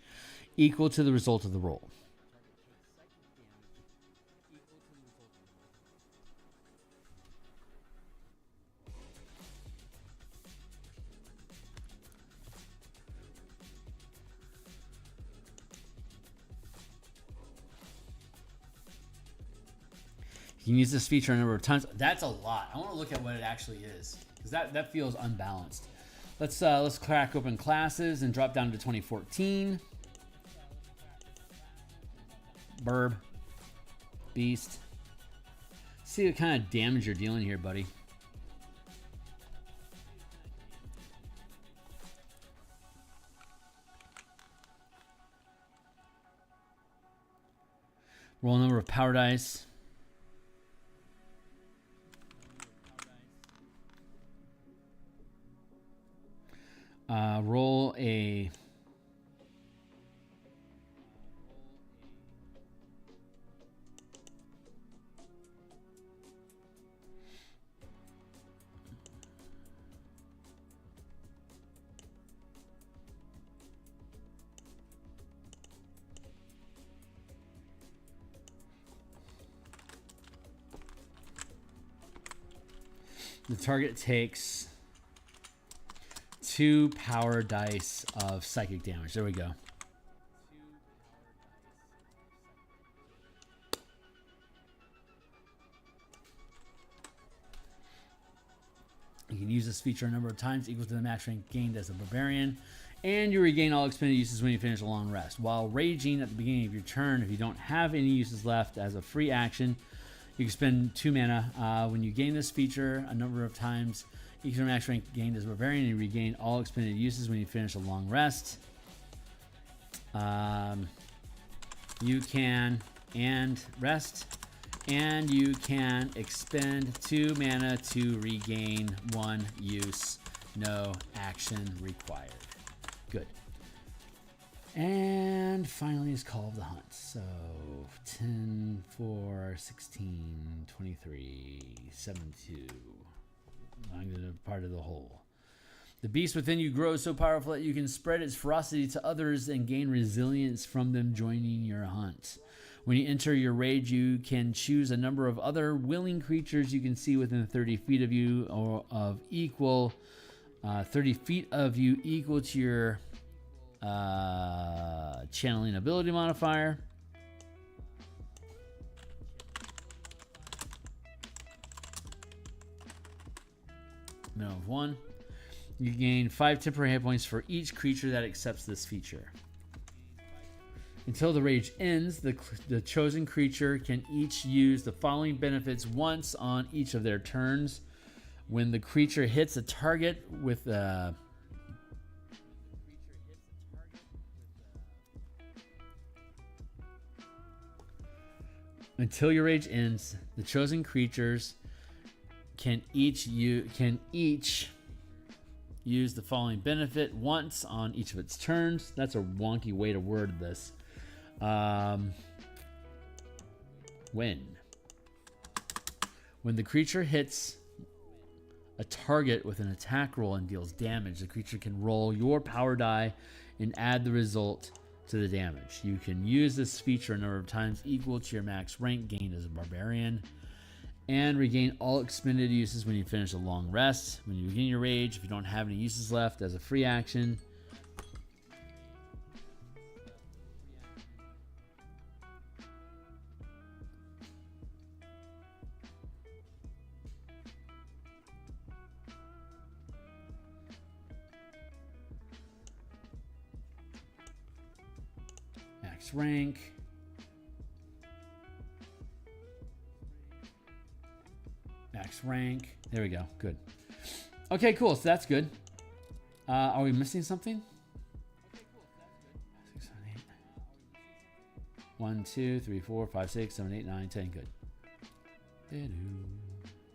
equal to the result of the roll. You can use this feature a number of times. That's a lot. I want to look at what it actually is because that feels unbalanced. Let's crack open classes and drop down to 2014. Burb. Beast. See what kind of damage you're dealing here, buddy. Roll a number of power dice. Roll a the target takes 2 power dice of psychic damage. There we go. You can use this feature a number of times equal to the max rank gained as a barbarian, and you regain all expended uses when you finish a long rest. While raging at the beginning of your turn, if you don't have any uses left as a free action, you can spend 2 mana. When you gain this feature a number of times, equal to max rank gained as a barbarian, you regain all expended uses when you finish a long rest. You can rest, and you can expend 2 mana to regain 1 use. No action required. Good. And finally is Call of the Hunt. So 10, 4, 16, 23, 72. I'm going to part of the whole. The beast within you grows so powerful that you can spread its ferocity to others and gain resilience from them joining your hunt. When you enter your rage, you can choose a number of other willing creatures you can see within 30 feet of you or of equal 30 feet of you equal to your channeling ability modifier. Minimum of 1. You gain 5 temporary hit points for each creature that accepts this feature. Until the rage ends, the chosen creature can each use the following benefits once on each of their turns. When the creature hits a target with until your rage ends, the chosen creatures can each use the following benefit once on each of its turns. That's a wonky way to word this. When the creature hits a target with an attack roll and deals damage, the creature can roll your power die and add the result to the damage. You can use this feature a number of times equal to your max rank gained as a barbarian, and regain all expended uses when you finish a long rest. When you regain your rage, if you don't have any uses left as a free action, Max rank. Max rank. There we go. Good. Okay, cool. So that's good. Are we missing something? 6, 7, 8. 1, 2, 3, 4, 5, 6, 7, 8, 9, 10. Good.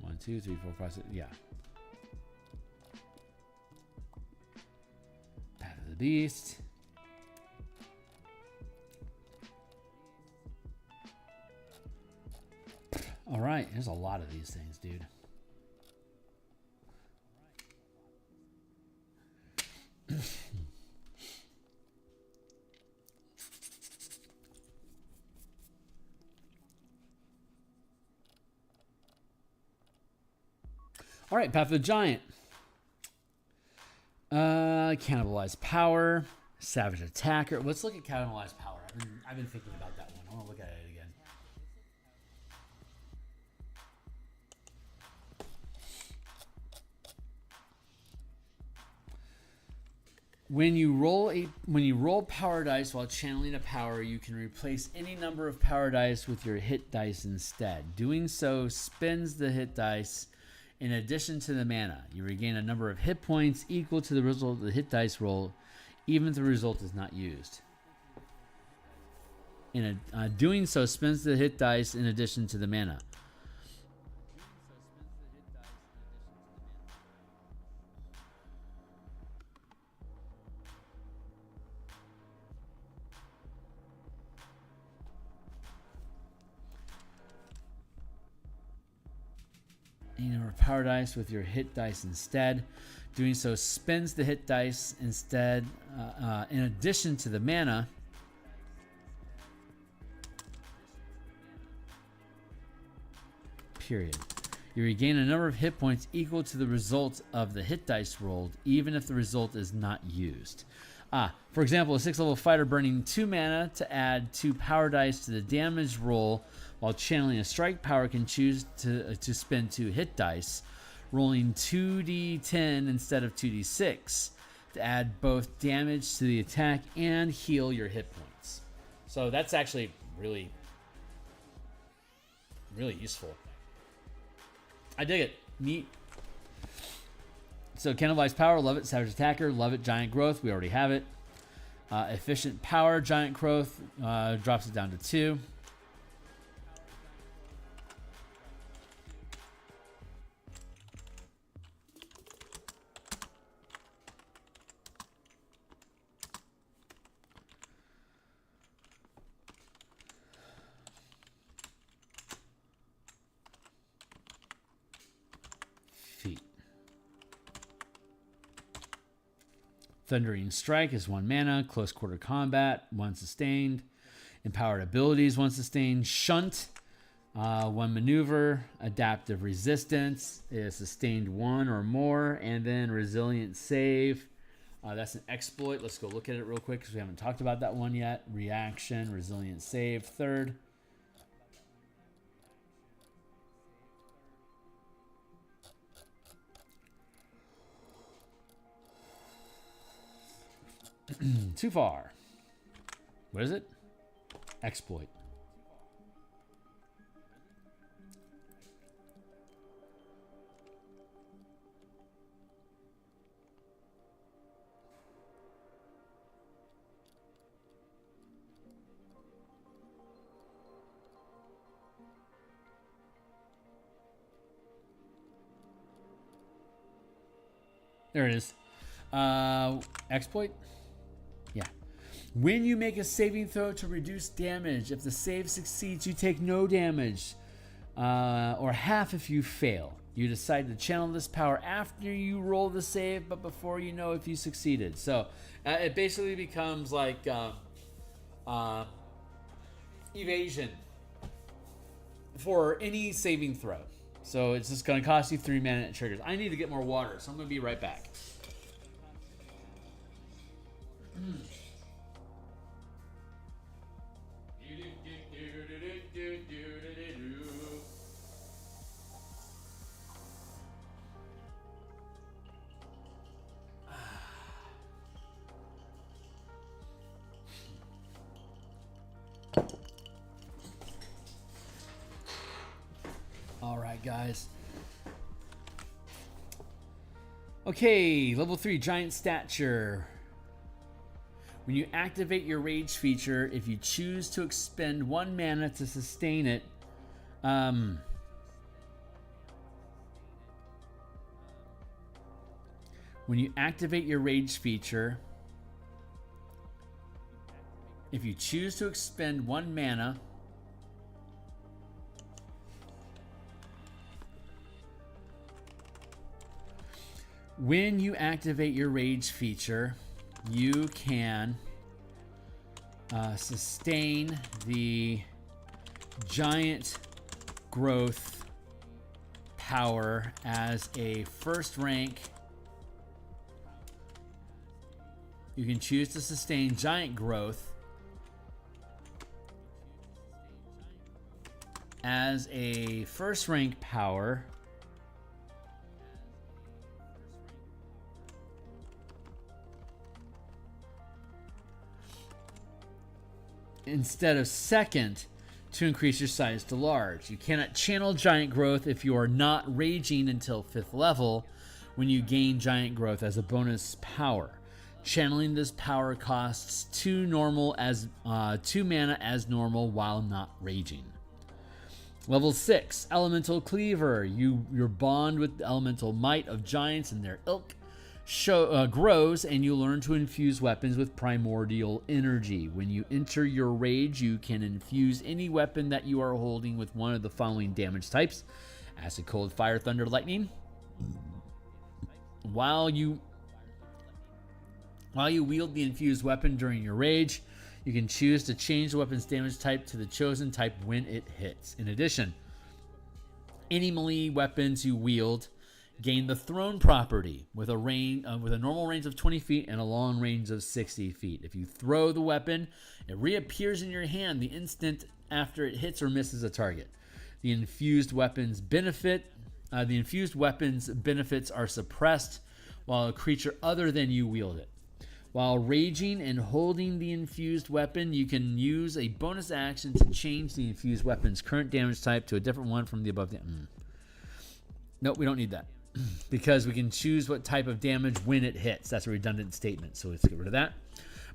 1, 2, 3, 4, 5, 6. Yeah. Path of the Beast. All right. There's a lot of these things, dude. All right, Path of the Giant. Cannibalized Power, Savage Attacker. Let's look at Cannibalized Power. I've been thinking about that one. I want to look at it again. When you roll power dice while channeling a power, you can replace any number of power dice with your hit dice instead. Doing so spends the hit dice in addition to the mana. You regain a number of hit points equal to the result of the hit dice roll, even if the result is not used. Doing so spends the hit dice in addition to the mana. Power dice with your hit dice instead. Doing so spends the hit dice instead in addition to the mana. Period. You regain a number of hit points equal to the result of the hit dice rolled, even if the result is not used. For example, a 6th level fighter burning 2 mana to add 2 power dice to the damage roll while channeling a strike power can choose to spend 2 hit dice, rolling 2d10 instead of 2d6 to add both damage to the attack and heal your hit points. So that's actually really, really useful. I dig it. Neat. So Cannibalized Power, love it. Savage Attacker, love it. Giant Growth, we already have it. Efficient Power, Giant Growth, drops it down to 2. Thundering Strike is 1 mana. Close Quarter Combat, 1 sustained. Empowered Abilities, 1 sustained. Shunt, 1 maneuver. Adaptive Resistance is sustained 1 or more. And then Resilient Save. That's an exploit. Let's go look at it real quick because we haven't talked about that one yet. Reaction, Resilient Save, 3rd. Too far. What is it? Exploit. There it is. Exploit? Yeah. When you make a saving throw to reduce damage, if the save succeeds, you take no damage, or half if you fail. You decide to channel this power after you roll the save, but before you know if you succeeded. So it basically becomes like evasion for any saving throw. So it's just going to cost you 3 mana and it triggers. I need to get more water, so I'm going to be right back. All right, guys. Okay, level 3, Giant Stature. When you activate your Rage feature, if you choose to expend 1 mana to sustain it, when you activate your Rage feature, if you choose to expend 1 mana, when you activate your Rage feature, you can sustain the giant growth power as a first rank. You can choose to sustain giant growth as a first rank power instead of second to increase your size to large. You cannot channel giant growth if you are not raging until 5th level when you gain giant growth as a bonus power. Channeling this power costs 2 mana as normal while not raging. Level 6, Elemental Cleaver. Your bond with the elemental might of giants and their ilk grows, and you learn to infuse weapons with primordial energy. When you enter your rage, you can infuse any weapon that you are holding with one of the following damage types: acid, cold, fire, thunder, lightning. While you wield the infused weapon during your rage, you can choose to change the weapon's damage type to the chosen type when it hits. In addition, any melee weapons you wield gain the thrown property with a normal range of 20 feet and a long range of 60 feet. If you throw the weapon, it reappears in your hand the instant after it hits or misses a target. The infused weapon's benefits are suppressed while a creature other than you wield it. While raging and holding the infused weapon, you can use a bonus action to change the infused weapon's current damage type to a different one from the above. Nope, we don't need that because we can choose what type of damage when it hits. That's a redundant statement, so let's get rid of that.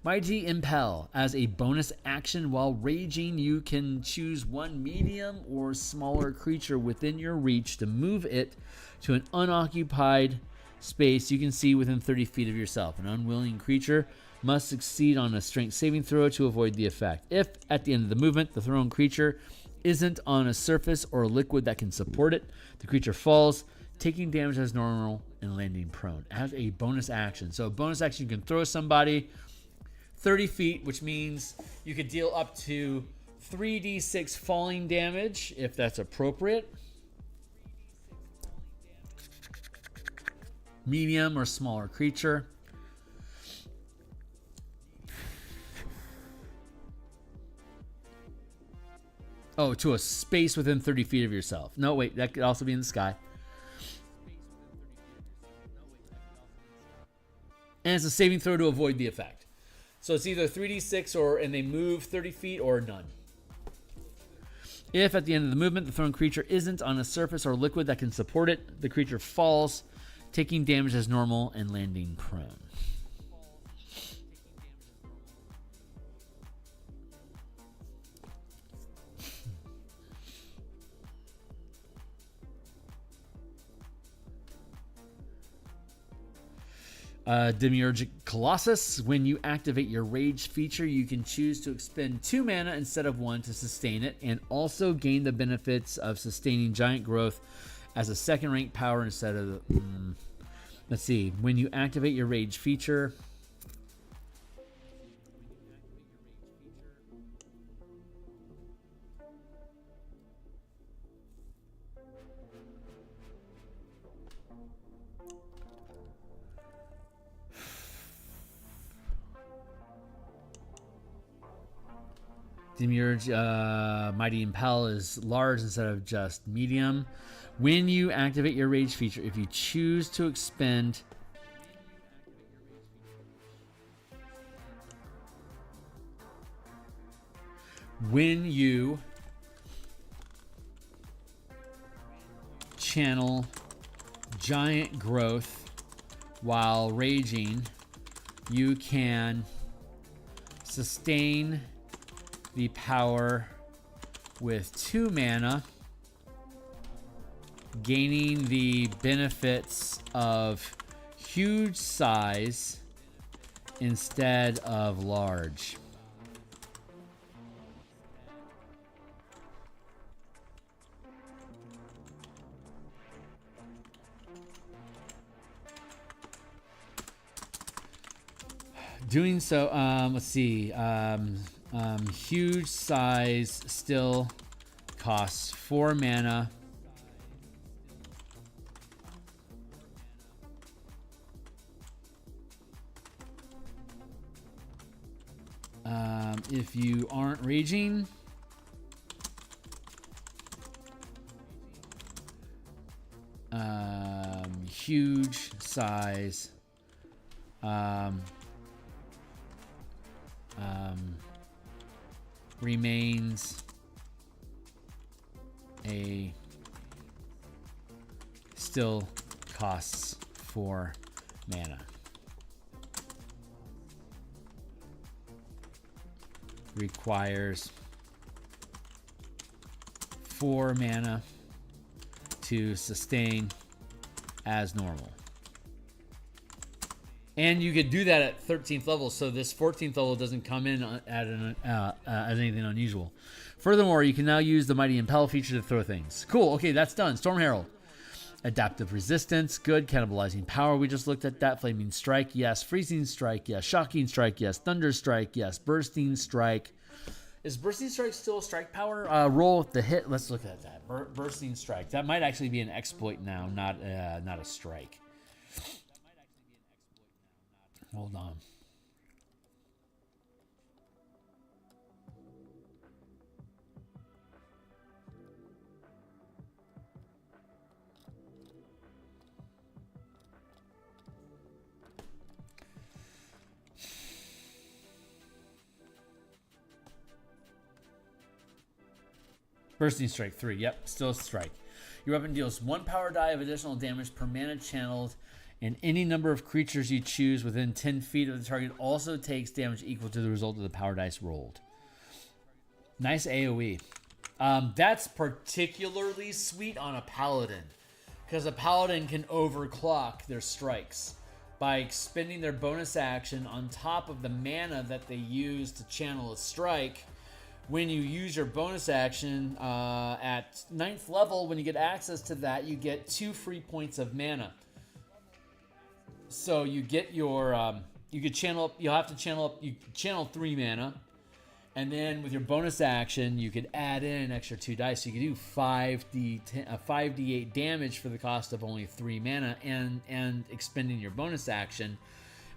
Mighty Impel. As a bonus action while raging, you can choose one medium or smaller creature within your reach to move it to an unoccupied space you can see within 30 feet of yourself. An unwilling creature must succeed on a strength saving throw to avoid the effect. If, at the end of the movement, the thrown creature isn't on a surface or a liquid that can support it, the creature falls, taking damage as normal and landing prone as a bonus action. So a bonus action, you can throw somebody 30 feet, which means you could deal up to 3d6 falling damage if that's appropriate. Medium or smaller creature. Oh, to a space within 30 feet of yourself. No, wait, that could also be in the sky. And it's a saving throw to avoid the effect. So it's either 3d6 and they move 30 feet or none. If at the end of the movement the thrown creature isn't on a surface or liquid that can support it, the creature falls, taking damage as normal and landing prone. Demiurgic Colossus. When you activate your rage feature, you can choose to expend 2 mana instead of 1 to sustain it, and also gain the benefits of sustaining giant growth as a second rank power instead of let's see. When you activate your rage feature, Demiurge, Mighty Impel is large instead of just medium. When you activate your rage feature, if you choose to expend channel giant growth while raging, you can sustain the power with 2 mana, gaining the benefits of huge size instead of large. Doing so, let's see, huge size still costs 4 mana. If you aren't raging, huge size remains a still costs 4 mana. Requires 4 mana to sustain as normal. And you could do that at 13th level, so this 14th level doesn't come in as anything unusual. Furthermore, you can now use the Mighty Impel feature to throw things. Cool, okay, that's done. Storm Herald. Adaptive resistance, good. Cannibalizing power, we just looked at that. Flaming strike, yes. Freezing strike, yes. Shocking strike, yes. Thunder strike, yes. Bursting strike. Is bursting strike still a strike power? Roll with the hit. Let's look at that. Bursting strike. That might actually be an exploit now, not a strike. Hold on. Bursting strike 3. Yep, still a strike. Your weapon deals 1 power die of additional damage per mana channeled, and any number of creatures you choose within 10 feet of the target also takes damage equal to the result of the power dice rolled. Nice AoE. That's particularly sweet on a paladin, because a paladin can overclock their strikes by expending their bonus action on top of the mana that they use to channel a strike. When you use your bonus action at 9th level, when you get access to that, you get 2 free points of mana. So you get your, you could channel up, you'll have to channel up, you channel 3 mana. And then with your bonus action, you could add in an extra 2 dice. So you could do 5d8 damage for the cost of only 3 mana and expending your bonus action.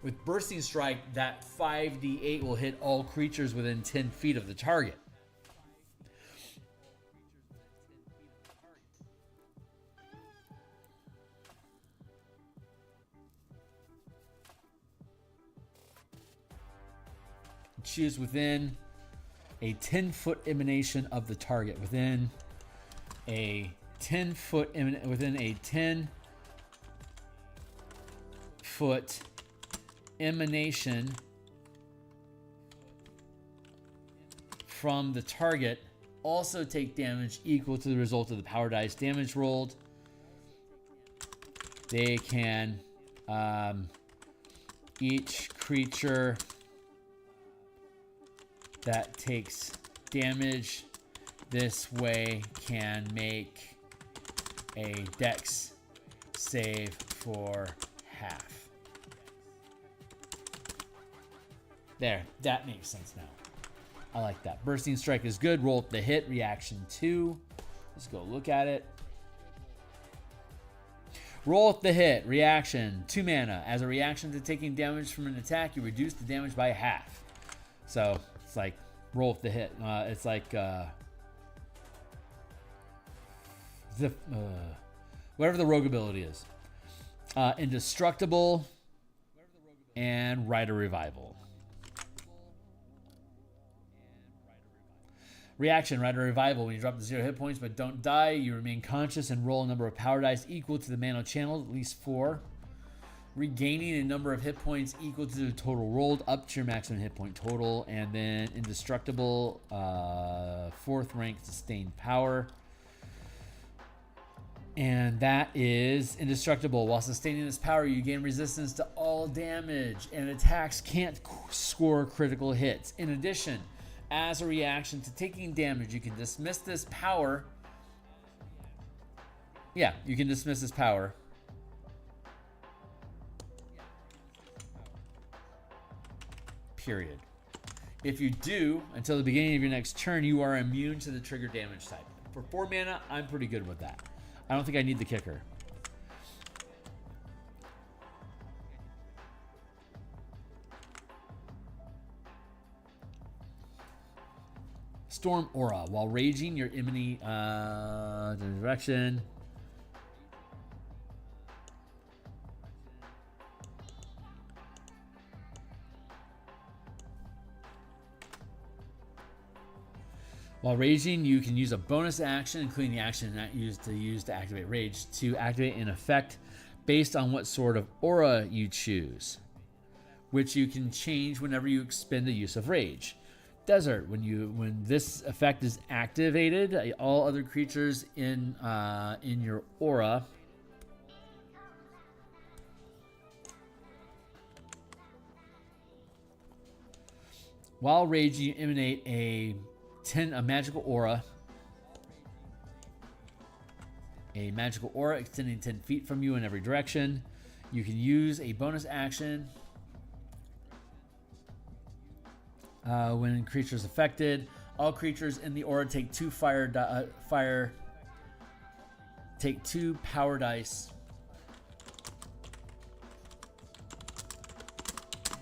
With Bursting Strike, that 5d8 will hit all creatures within 10 feet of the target. Choose within a 10-foot emanation of the target. Within a 10-foot emanation from the target, also take damage equal to the result of the power dice damage rolled. They can each creature that takes damage this way can make a dex save for half. There, that makes sense now. I like that. Bursting Strike is good. Roll up the hit, reaction 2. Let's go look at it. Roll up the hit, reaction 2 mana. As a reaction to taking damage from an attack, you reduce the damage by half. So it's like roll up the hit. It's like whatever the rogue ability is. Indestructible and Rider Revival. Reaction, Rider Revival. When you drop to 0 hit points but don't die, you remain conscious and roll a number of power dice equal to the mana channeled, at least 4. Regaining a number of hit points equal to the total rolled up to your maximum hit point total. And then Indestructible, 4th rank sustained power. And that is Indestructible. While sustaining this power, you gain resistance to all damage, and attacks can't score critical hits. In addition, as a reaction to taking damage, you can dismiss this power. Yeah, you can dismiss this power. Period. If you do, until the beginning of your next turn, you are immune to the trigger damage type. For 4 mana, I'm pretty good with that. I don't think I need the kicker. Storm Aura. While raging, your enemy direction. While raging, you can use a bonus action, including the action not used to activate rage, to activate an effect based on what sort of aura you choose, which you can change whenever you expend the use of rage. Desert. When this effect is activated, all other creatures in your aura while raging, you emanate a magical aura. A magical aura extending 10 feet from you in every direction. You can use a bonus action when creatures affected. All creatures in the aura take 2 take 2 power dice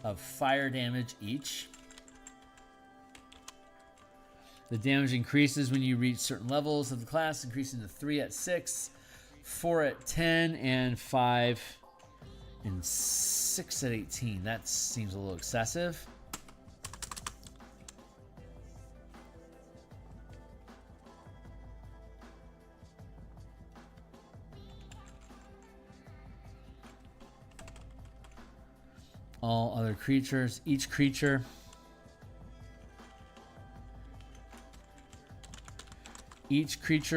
of fire damage each. The damage increases when you reach certain levels of the class, increasing to 3 at 6, 4 at 10, and 5 and 6 at 18. That seems a little excessive. All other creatures, each creature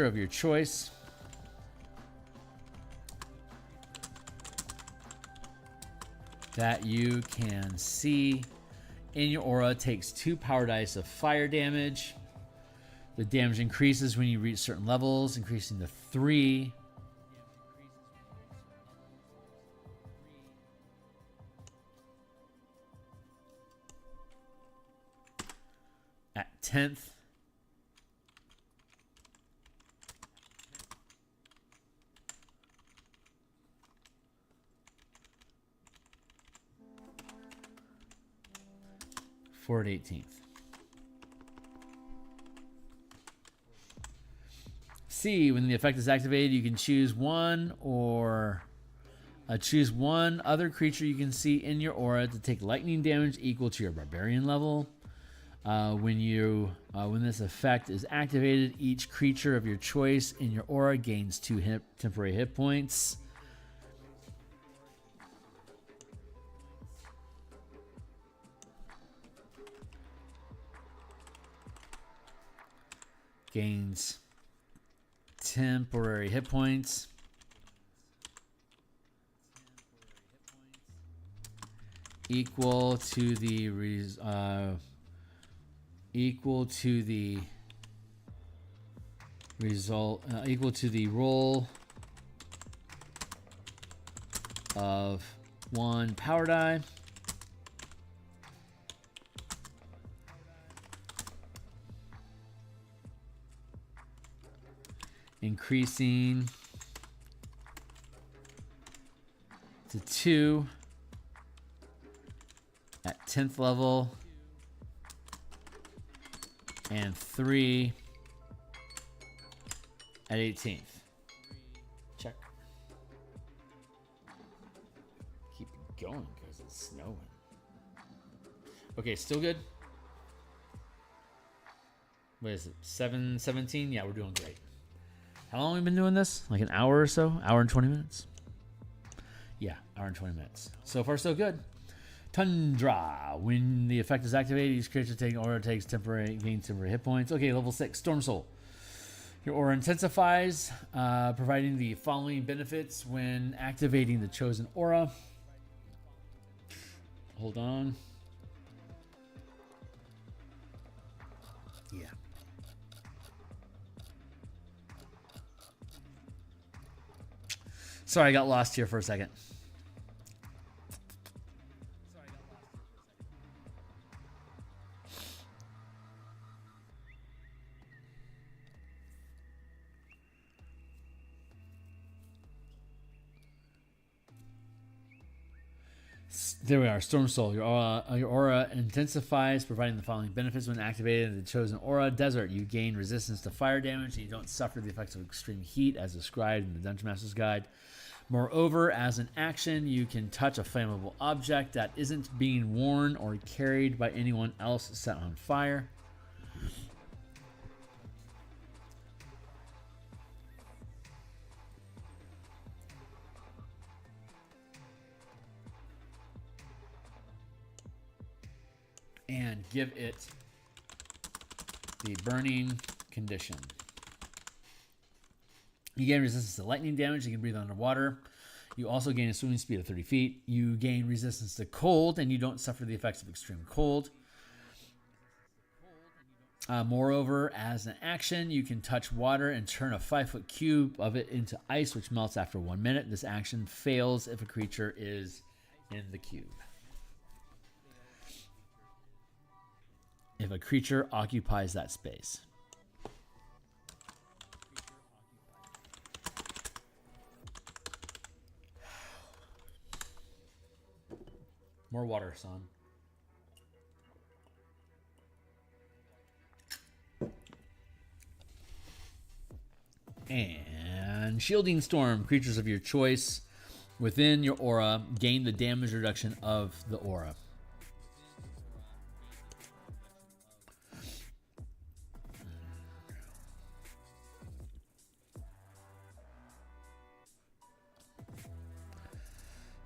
of your choice that you can see in your aura takes 2 power dice of fire damage. The damage increases when you reach certain levels, increasing to 3. At 10th. At 18th. C, when the effect is activated, you can choose one other creature you can see in your aura to take lightning damage equal to your barbarian level. When this effect is activated, each creature of your choice in your aura gains 2 temporary hit points. Gains temporary hit points. Equal to the roll of 1 power die. Increasing to 2 at 10th level and 3 at 18th. Check. Keep going because it's snowing. Okay, still good. What is it? 7:17? Yeah, we're doing great. How long have we been doing this? Like an hour or so? Hour and 20 minutes? Yeah, hour and 20 minutes. So far, so good. Tundra. When the effect is activated, each creature taking aura gains temporary hit points. Okay, level 6. Storm Soul. Your aura intensifies, providing the following benefits when activating the chosen aura. Hold on. Yeah. Sorry, I got lost here for a second. There we are. Storm Soul. Your aura intensifies, providing the following benefits when activated in the chosen aura. Desert. You gain resistance to fire damage, and you don't suffer the effects of extreme heat, as described in the Dungeon Master's Guide. Moreover, as an action, you can touch a flammable object that isn't being worn or carried by anyone else set on fire. And give it the burning condition. You gain resistance to lightning damage. You can breathe underwater. You also gain a swimming speed of 30 feet. You gain resistance to cold, and you don't suffer the effects of extreme cold. Moreover, as an action, you can touch water and turn a 5-foot cube of it into ice, which melts after 1 minute. This action fails if a creature is in the cube. If a creature occupies that space. More water, son. And Shielding Storm. Creatures of your choice within your aura gain the damage reduction of the aura.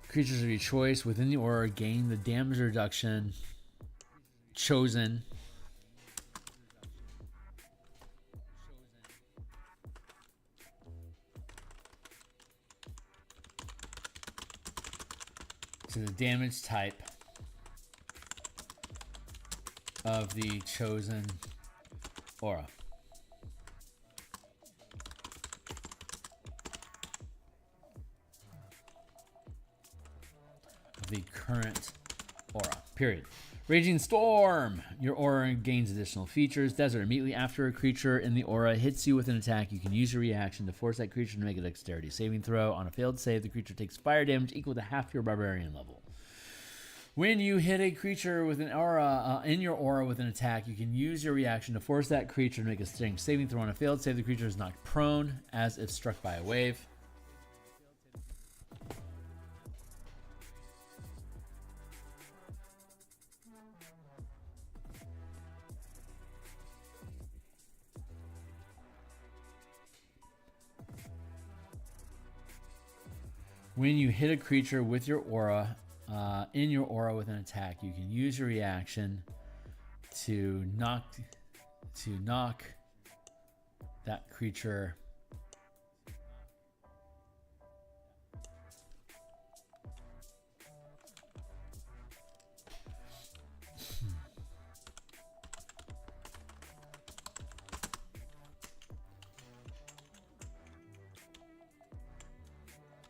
Creatures of your choice within the aura gain the damage reduction chosen to the damage type of the chosen aura. The current aura. Period. Raging Storm. Your aura gains additional features. Desert. Immediately after a creature in the aura hits you with an attack, you can use your reaction to force that creature to make a dexterity saving throw. On a failed save, the creature takes fire damage equal to half your barbarian level. When you hit a creature with an aura in your aura with an attack, you can use your reaction to force that creature to make a strength saving throw. On a failed save, the creature is knocked prone as if struck by a wave. When you hit a creature with your aura, in your aura with an attack, you can use your reaction to knock that creature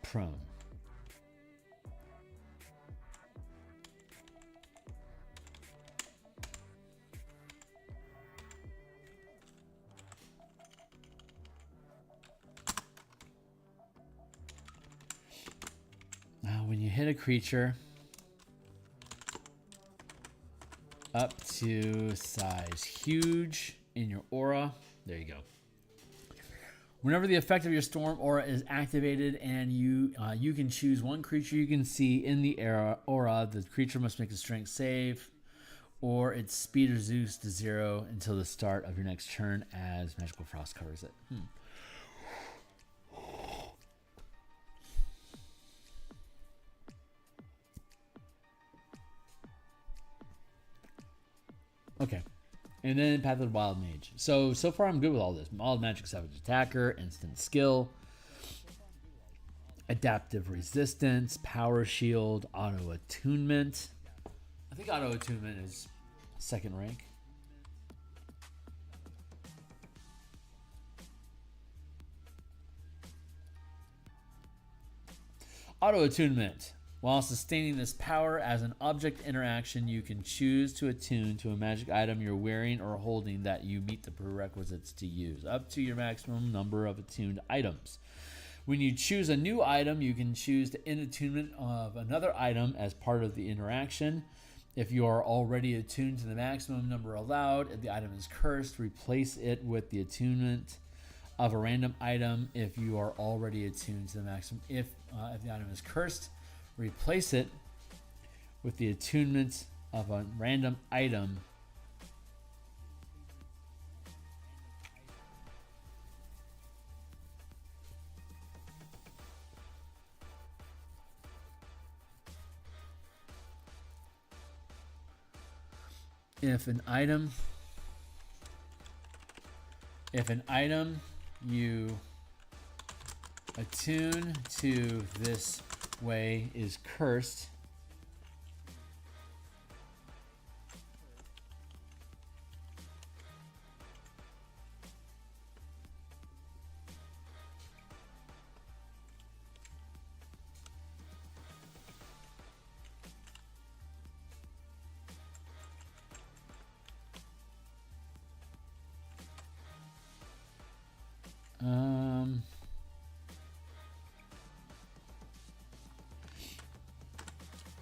prone. When you hit a creature up to size huge in your aura, there you go. Whenever the effect of your storm aura is activated and you can choose one creature you can see in the aura, the creature must make a strength save or its speed reduced to 0 until the start of your next turn as Magical Frost covers it. Okay. And then Path of the Wild Mage. So far I'm good with all this. Wild Magic Savage Attacker, Instant Skill, Adaptive Resistance, Power Shield, Auto Attunement. I think Auto Attunement is second rank. Auto Attunement. While sustaining this power as an object interaction, you can choose to attune to a magic item you're wearing or holding that you meet the prerequisites to use, up to your maximum number of attuned items. When you choose a new item, you can choose to end attunement of another item as part of the interaction. If you are already attuned to the maximum number allowed, if the item is cursed, replace it with the attunement of a random item. If you are already attuned to the maximum, if the item is cursed, replace it with the attunement of a random item. If an item you attune to this way is cursed,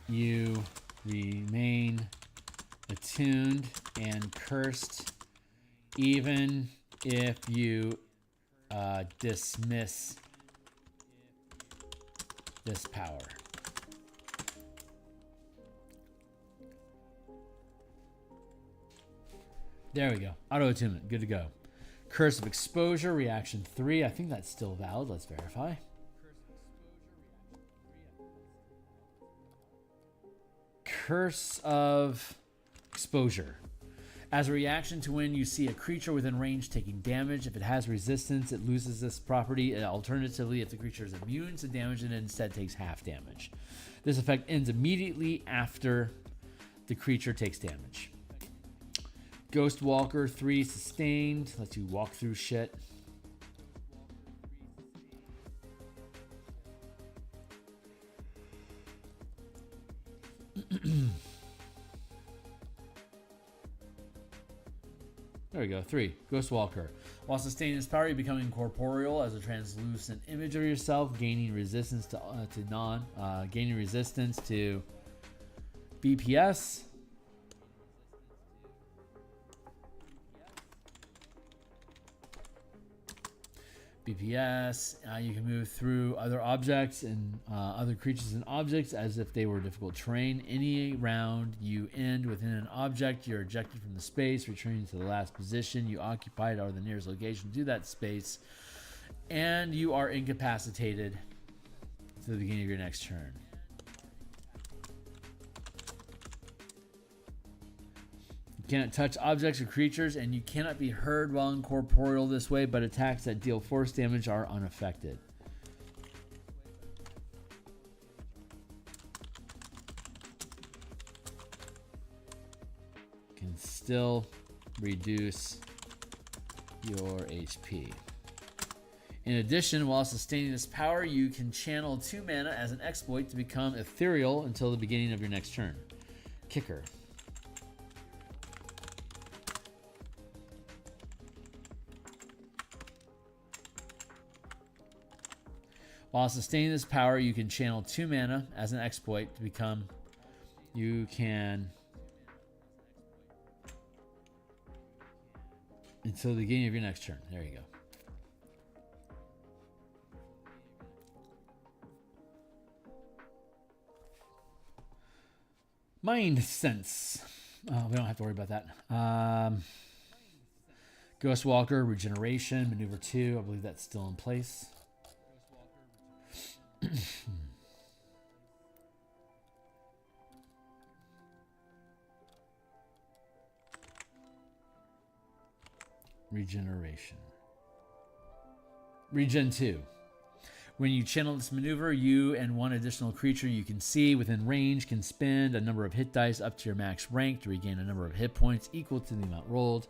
you remain attuned and cursed even if you dismiss this power. There we go. Auto attunement. Good to go. Curse of Exposure, reaction 3. I think that's still valid. Let's verify. Curse of Exposure. As a reaction to when you see a creature within range taking damage, if it has resistance, it loses this property. Alternatively, if the creature is immune to damage, it instead takes half damage. This effect ends immediately after the creature takes damage. Ghost Walker 3 sustained. Lets you walk through shit. There we go. 3. Ghost Walker. While sustaining this power, you become incorporeal as a translucent image of yourself, gaining resistance to BPS. BPS, you can move through other objects and other creatures and objects as if they were difficult terrain. Any round you end within an object, you're ejected from the space, returning to the last position you occupied or the nearest location to that space, and you are incapacitated to the beginning of your next turn. You cannot touch objects or creatures, and you cannot be heard while incorporeal this way, but attacks that deal force damage are unaffected. Can still reduce your HP. In addition, while sustaining this power, you can channel 2 mana as an exploit to become ethereal until the beginning of your next turn. Kicker. While sustaining this power, you can channel 2 mana as an exploit to become. You can. Until the beginning of your next turn. There you go. Mind Sense. We don't have to worry about that. Ghost Walker, Regeneration, Maneuver 2. I believe that's still in place. Regeneration. Regen 2. When you channel this maneuver, you and one additional creature you can see within range can spend a number of hit dice up to your max rank to regain a number of hit points equal to the amount rolled.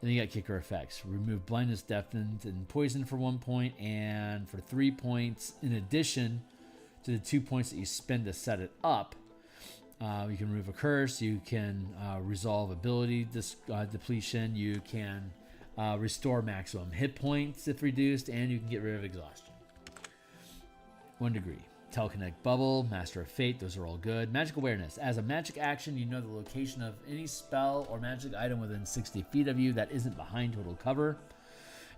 And then you got kicker effects. Remove blindness, deafened, and poison for 1 point, and for 3 points, in addition to the 2 points that you spend to set it up. You can remove a curse. You can resolve ability depletion. You can restore maximum hit points if reduced, and you can get rid of exhaustion. 1 degree. Telekinetic Bubble, Master of Fate, those are all good. Magic Awareness. As a magic action, you know the location of any spell or magic item within 60 feet of you that isn't behind total cover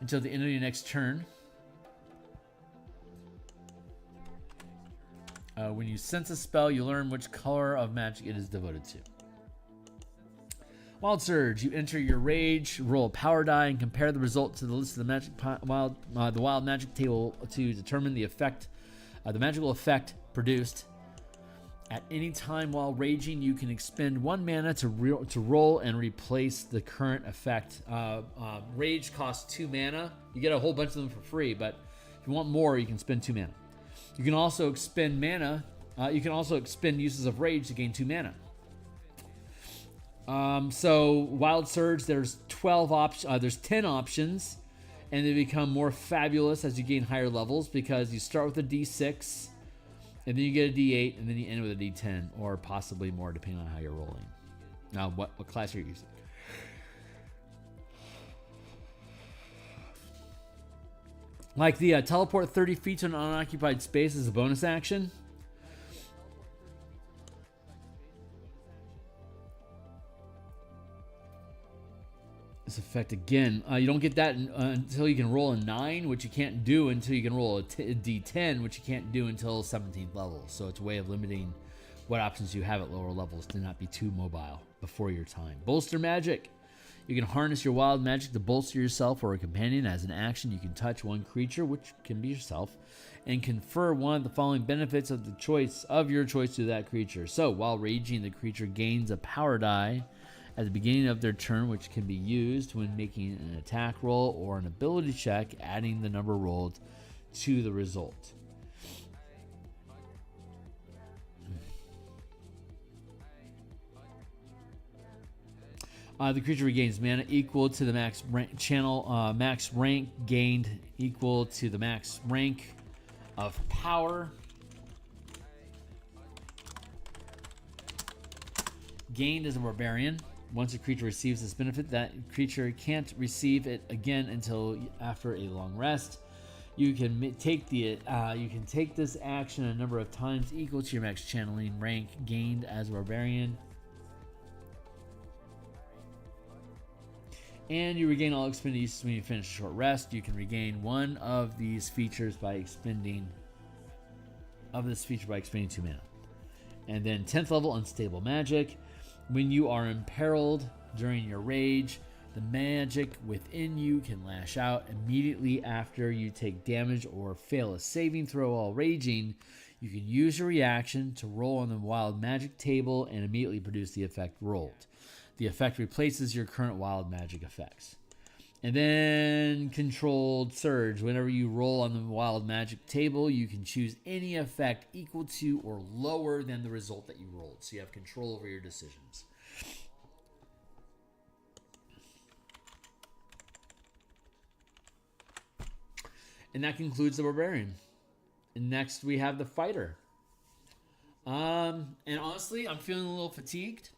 until the end of your next turn. When you sense a spell, you learn which color of magic it is devoted to. Wild Surge. You enter your rage, roll a power die, and compare the result to the list of the wild magic table to determine the effect. The magical effect produced. At any time while raging, you can expend 1 mana to roll and replace the current effect. Rage costs 2 mana. You get a whole bunch of them for free, but if you want more, you can spend 2 mana. You can also expend mana. You can also expend uses of rage to gain 2 mana. So Wild Surge, there's 12 options. There's 10 options. And they become more fabulous as you gain higher levels because you start with a D6, and then you get a D8, and then you end with a D10, or possibly more depending on how you're rolling. Now, what class are you using? Like the teleport 30 feet to an unoccupied space is a bonus action. This effect again. You don't get that until you can roll a 9, which you can't do until you can roll a D10, which you can't do until 17th level. So it's a way of limiting what options you have at lower levels to not be too mobile before your time. Bolster Magic. You can harness your wild magic to bolster yourself or a companion. As an action, you can touch one creature, which can be yourself, and confer one of the following benefits of your choice to that creature. So while raging, the creature gains a power die at the beginning of their turn, which can be used when making an attack roll or an ability check, adding the number rolled to the result. The creature regains mana equal to the max rank max rank gained equal to the max rank of power. Gained as a barbarian. Once a creature receives this benefit, that creature can't receive it again until after a long rest. You can take this action a number of times equal to your max channeling rank gained as a barbarian. And you regain all expended uses when you finish a short rest. You can regain one of these features by expending 2 mana. And then 10th level Unstable Magic. When you are imperiled during your rage, the magic within you can lash out immediately after you take damage or fail a saving throw while raging. You can use your reaction to roll on the wild magic table and immediately produce the effect rolled. The effect replaces your current wild magic effects. And then Controlled Surge. Whenever you roll on the wild magic table, you can choose any effect equal to or lower than the result that you rolled. So you have control over your decisions. And that concludes the Barbarian. And next we have the Fighter. And honestly, I'm feeling a little fatigued.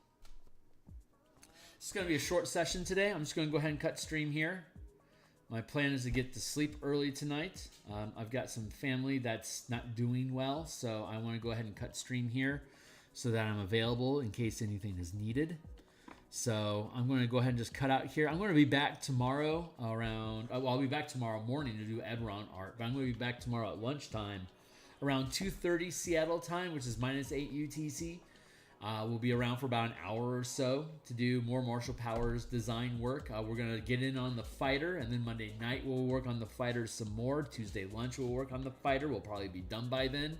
It's going to be a short session today. I'm just going to go ahead and cut stream here. My plan is to get to sleep early tonight. I've got some family that's not doing well, so I want to go ahead and cut stream here so that I'm available in case anything is needed. So I'm going to go ahead and just cut out here. I'm going to be back tomorrow around... I'll be back tomorrow morning to do Edron art, but I'm going to be back tomorrow at lunchtime around 2:30 Seattle time, which is -8 UTC. We'll be around for about an hour or so to do more martial powers design work. We're going to get in on the fighter, and then Monday night we'll work on the fighter some more. Tuesday lunch we'll work on the fighter. We'll probably be done by then.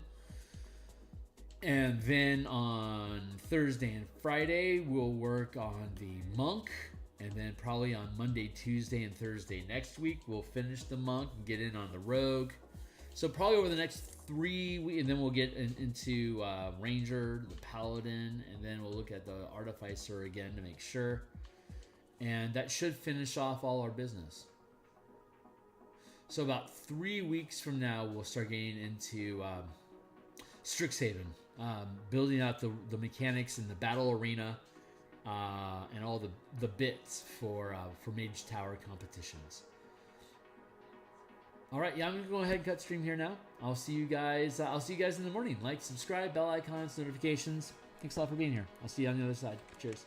And then on Thursday and Friday we'll work on the monk. And then probably on Monday, Tuesday, and Thursday next week we'll finish the monk and get in on the rogue. So probably over the next 3 weeks, and then we'll get into Ranger, the Paladin, and then we'll look at the Artificer again to make sure. And that should finish off all our business. So about 3 weeks from now, we'll start getting into Strixhaven, building out the mechanics in the battle arena, and all the bits for Mage Tower competitions. All right, yeah, I'm gonna go ahead and cut stream here now. I'll see you guys. I'll see you guys in the morning. Like, subscribe, bell icons, notifications. Thanks a lot for being here. I'll see you on the other side. Cheers.